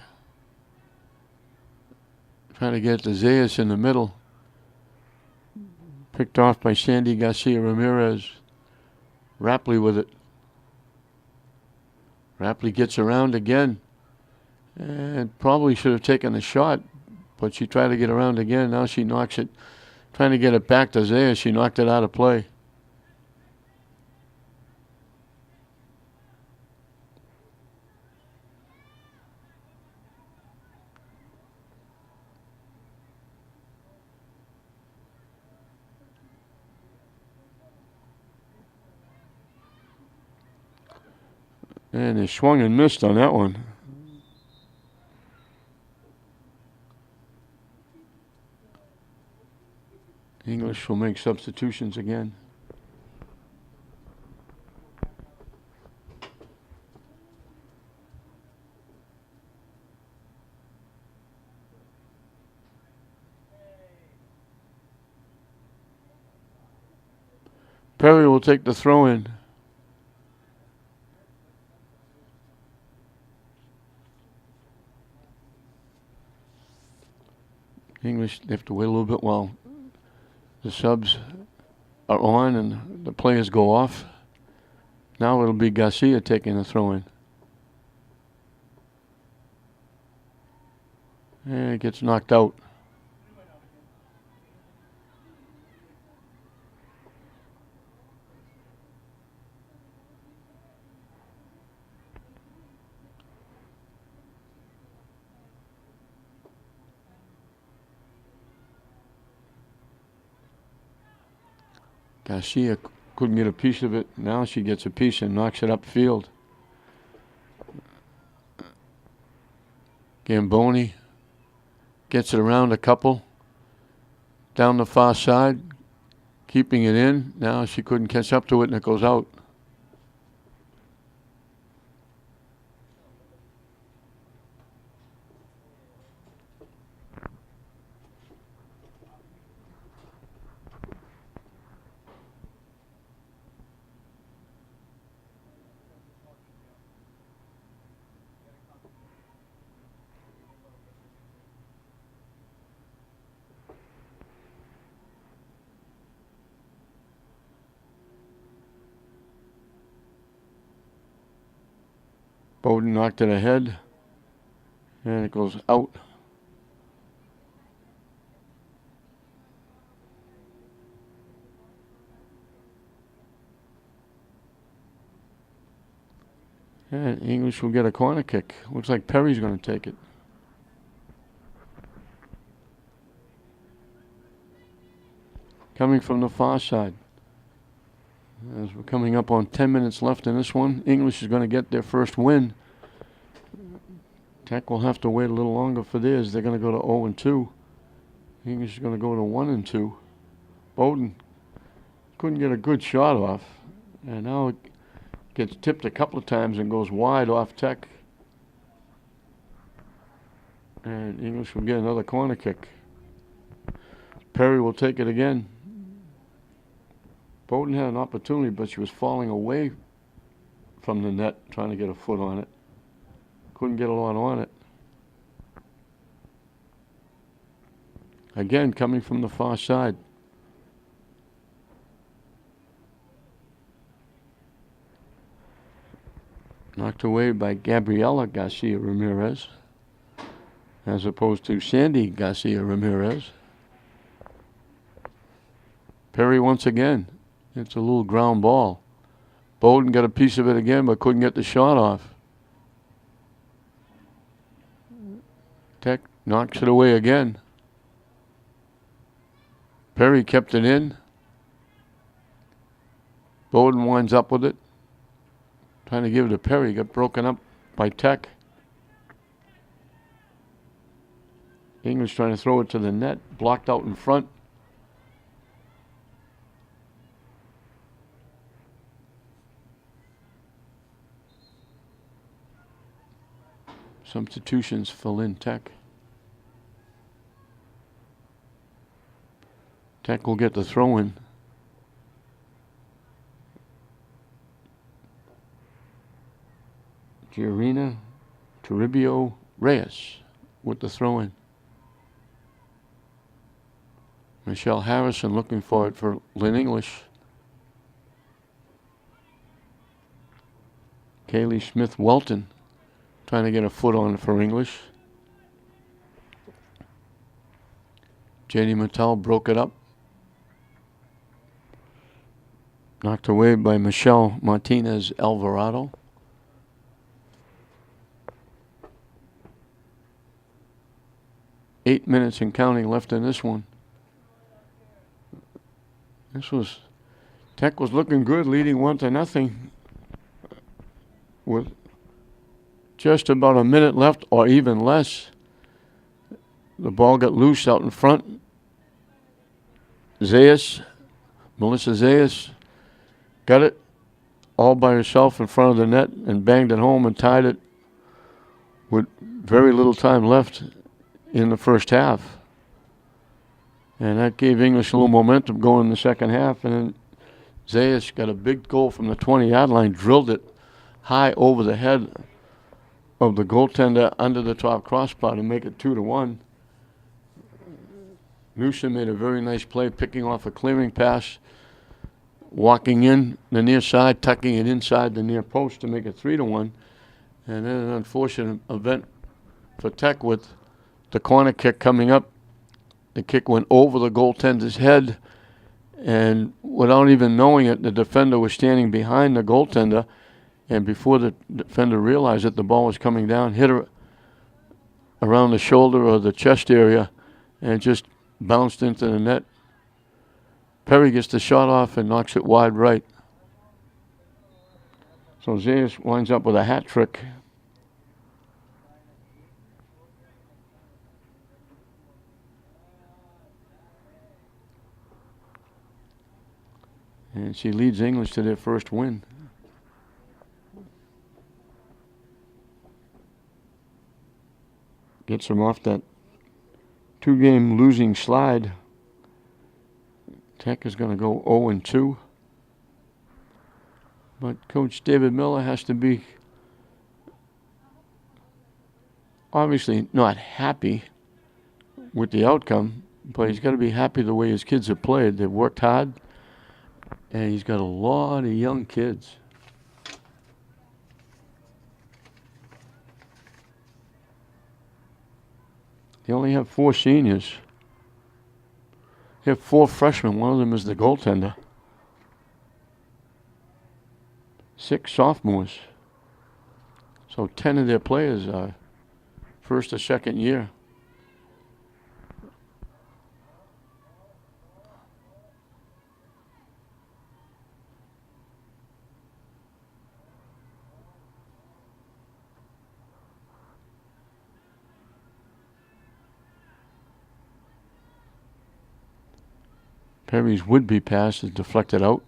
Trying to get the Zayas in the middle. Picked off by Sandy Garcia Ramirez. Rapley with it. Rapley gets around again. And probably should have taken a shot, but she tried to get around again. Now she knocks it. Trying to get it back to Zaya. She knocked it out of play. And they swung and missed on that one. English will make substitutions again. Perry will take the throw in. English, they have to wait a little bit while the subs are on and the players go off. Now it'll be Garcia taking the throw in. And it gets knocked out. Garcia couldn't get a piece of it. Now she gets a piece and knocks it upfield. Gamboni gets it around a couple. Down the far side. Keeping it in. Now she couldn't catch up to it and it goes out. Bowden knocked it ahead, and it goes out. And English will get a corner kick. Looks like Perry's going to take it. Coming from the far side. As we're coming up on 10 minutes left in this one, English is going to get their first win. Tech will have to wait a little longer for theirs. They're going to go to 0-2. English is going to go to 1-2. Bowden couldn't get a good shot off. And now it gets tipped a couple of times and goes wide off Tech. And English will get another corner kick. Perry will take it again. Bowden had an opportunity, but she was falling away from the net, trying to get a foot on it. Couldn't get a lot on it. Again, coming from the far side. Knocked away by Gabriela Garcia Ramirez, as opposed to Sandy Garcia Ramirez. Perry once again. It's a little ground ball. Bowden got a piece of it again, but couldn't get the shot off. Tech knocks it away again. Perry kept it in. Bowden winds up with it. Trying to give it to Perry. Got broken up by Tech. English trying to throw it to the net. Blocked out in front. Substitutions for Lynn Tech. Tech will get the throw in. Giorina Toribio Reyes with the throw-in. Michelle Harrison looking for it for Lynn English. Kaylee Smith-Welton trying to get a foot on it for English. J.D. Mattel broke it up. Knocked away by Michelle Martinez Alvarado. Eight minutes and counting left in this one. Tech was looking good, leading 1-0 with just about a minute left or even less. The ball got loose out in front. Melissa Zayas got it all by herself in front of the net and banged it home and tied it with very little time left in the first half. And that gave English a little momentum going in the second half. And then Zayas got a big goal from the 20-yard line, drilled it high over the head of the goaltender under the top crossbar to make it 2-1. Newsom made a very nice play, picking off a clearing pass, walking in the near side, tucking it inside the near post to make it 3-1. And then an unfortunate event for Tech with the corner kick coming up. The kick went over the goaltender's head, and without even knowing it, the defender was standing behind the goaltender, and before the defender realized it, the ball was coming down, hit her around the shoulder or the chest area, and just bounced into the net. Perry gets the shot off and knocks it wide right. So Zayas winds up with a hat trick. And she leads English to their first win. Gets them off that two-game losing slide. Tech is going to go 0-2. But Coach David Miller has to be obviously not happy with the outcome, but he's got to be happy the way his kids have played. They've worked hard. And he's got a lot of young kids. They only have 4 seniors. They have 4 freshmen. One of them is the goaltender. 6 sophomores. So 10 of their players are first or second year. Perry's would-be pass is deflected out.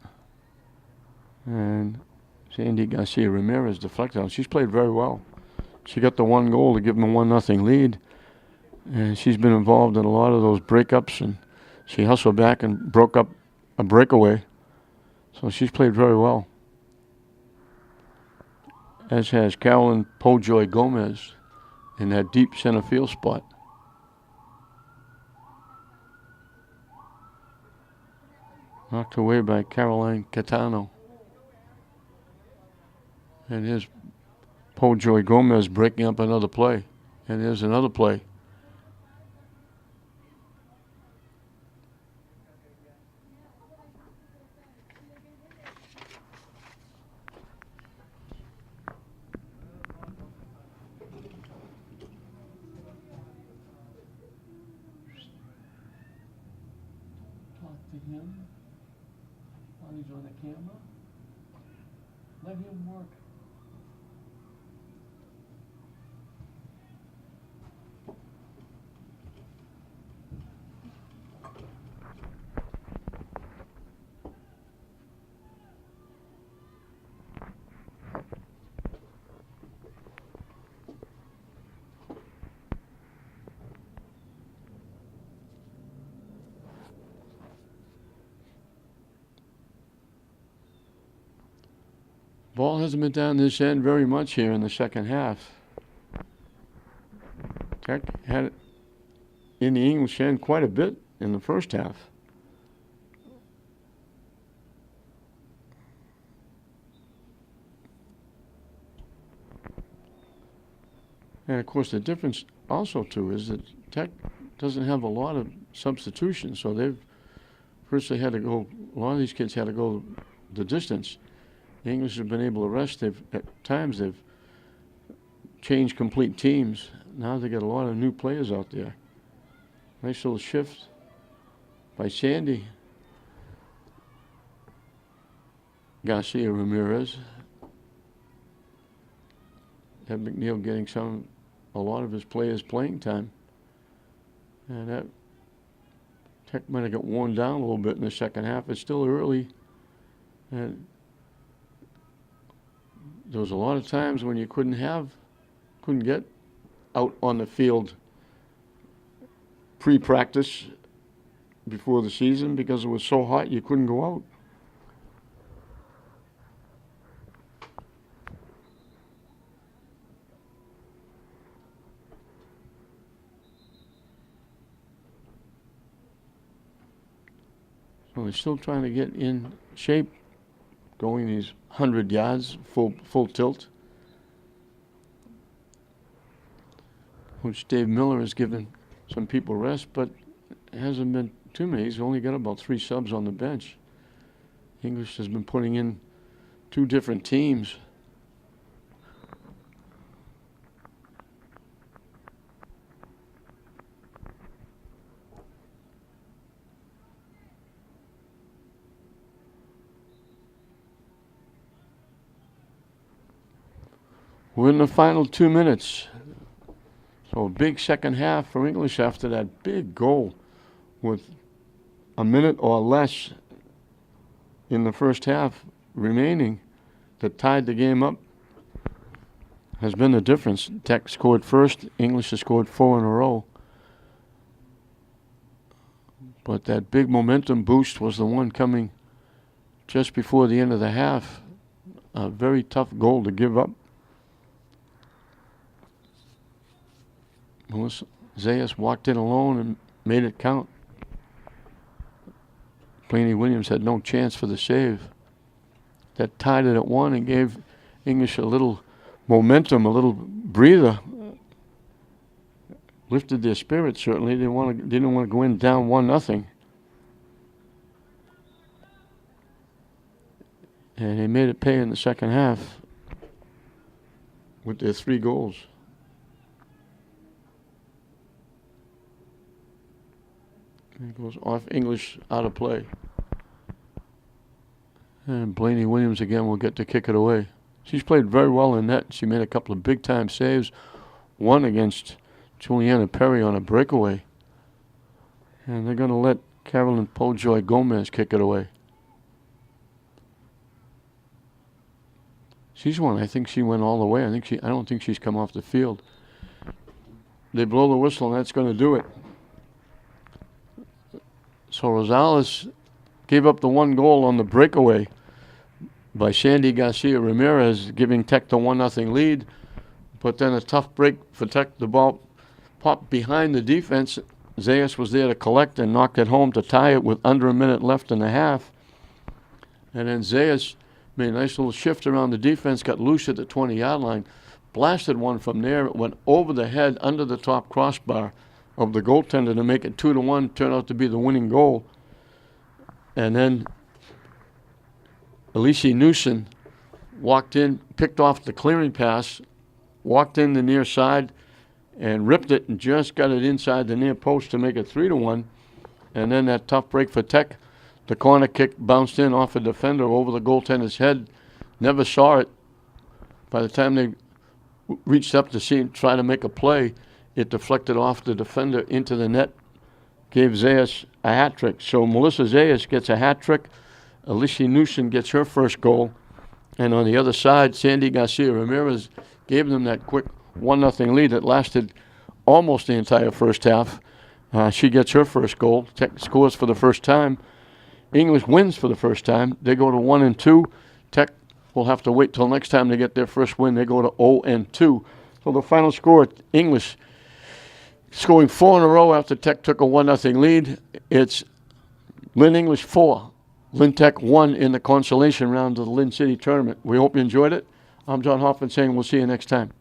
And Sandy Garcia Ramirez deflected out. She's played very well. She got the 1 goal to give them a 1-0 lead. And she's been involved in a lot of those breakups, and she hustled back and broke up a breakaway. So she's played very well. As has Carolyn Pojoy Gomez in that deep center field spot. Knocked away by Caroline Catano. And here's Pojoy Gomez breaking up another play. And here's another play. Talk to him. He's on the camera. Let him work. Ball hasn't been down this end very much here in the second half. Tech had it in the English end quite a bit in the first half. And of course, the difference also too is that Tech doesn't have a lot of substitutions, so they had to go. A lot of these kids had to go the distance. The English have been able to rest. At times they've changed complete teams. Now they got a lot of new players out there. Nice little shift by Sandy Garcia Ramirez. Had McNeil getting a lot of his players playing time. And that Tech might have got worn down a little bit in the second half. It's still early. And there was a lot of times when you couldn't get out on the field pre-practice before the season because it was so hot you couldn't go out. So they're still trying to get in shape, going these 100 yards, full tilt, which Dave Miller has given some people rest, but it hasn't been too many. He's only got about 3 subs on the bench. English has been putting in 2 different teams. We're in the final 2 minutes. So a big second half for English after that big goal with a minute or less in the first half remaining that tied the game up. Has been the difference. Tech scored first. English has scored 4 in a row. But that big momentum boost was the one coming just before the end of the half. A very tough goal to give up. Melissa Zayas walked in alone and made it count. Blaney Williams had no chance for the save. That tied it at 1 and gave English a little momentum, a little breather. Lifted their spirits, certainly. They didn't want to go in down 1-0. And they made it pay in the second half with their 3 goals. It goes off English, out of play. And Blaney Williams again will get to kick it away. She's played very well in net. She made a couple of big-time saves. One against Juliana Perry on a breakaway. And they're going to let Carolyn Pojoy Gomez kick it away. She's one. I think she went all the way. I don't think she's come off the field. They blow the whistle, and that's going to do it. So Rosales gave up the 1 goal on the breakaway by Sandy Garcia Ramirez, giving Tech the 1-0 lead. But then a tough break for Tech. The ball popped behind the defense. Zayas was there to collect and knocked it home to tie it with under a minute left in the half. And then Zayas made a nice little shift around the defense, got loose at the 20-yard line, blasted one from there. It went over the head, under the top crossbar of the goaltender to make it 2-1, turned out to be the winning goal. And then Alicia Newson walked in, picked off the clearing pass, walked in the near side, and ripped it and just got it inside the near post to make it 3-1. And then that tough break for Tech. The corner kick bounced in off a defender over the goaltender's head. Never saw it. By the time they reached up to see him try to make a play, it deflected off the defender into the net, gave Zayas a hat trick. So Melissa Zayas gets a hat trick. Alicia Newson gets her first goal. And on the other side, Sandy Garcia Ramirez gave them that quick 1-0 lead that lasted almost the entire first half. She gets her first goal. Tech scores for the first time. English wins for the first time. They go to 1-2. Tech will have to wait till next time they get their first win. They go to 0-2. So the final score, English Scoring 4 in a row after Tech took a 1-0 lead. It's Lynn English 4, Lynn Tech 1 in the consolation round of the Lynn City Tournament. We hope you enjoyed it. I'm John Hoffman saying we'll see you next time.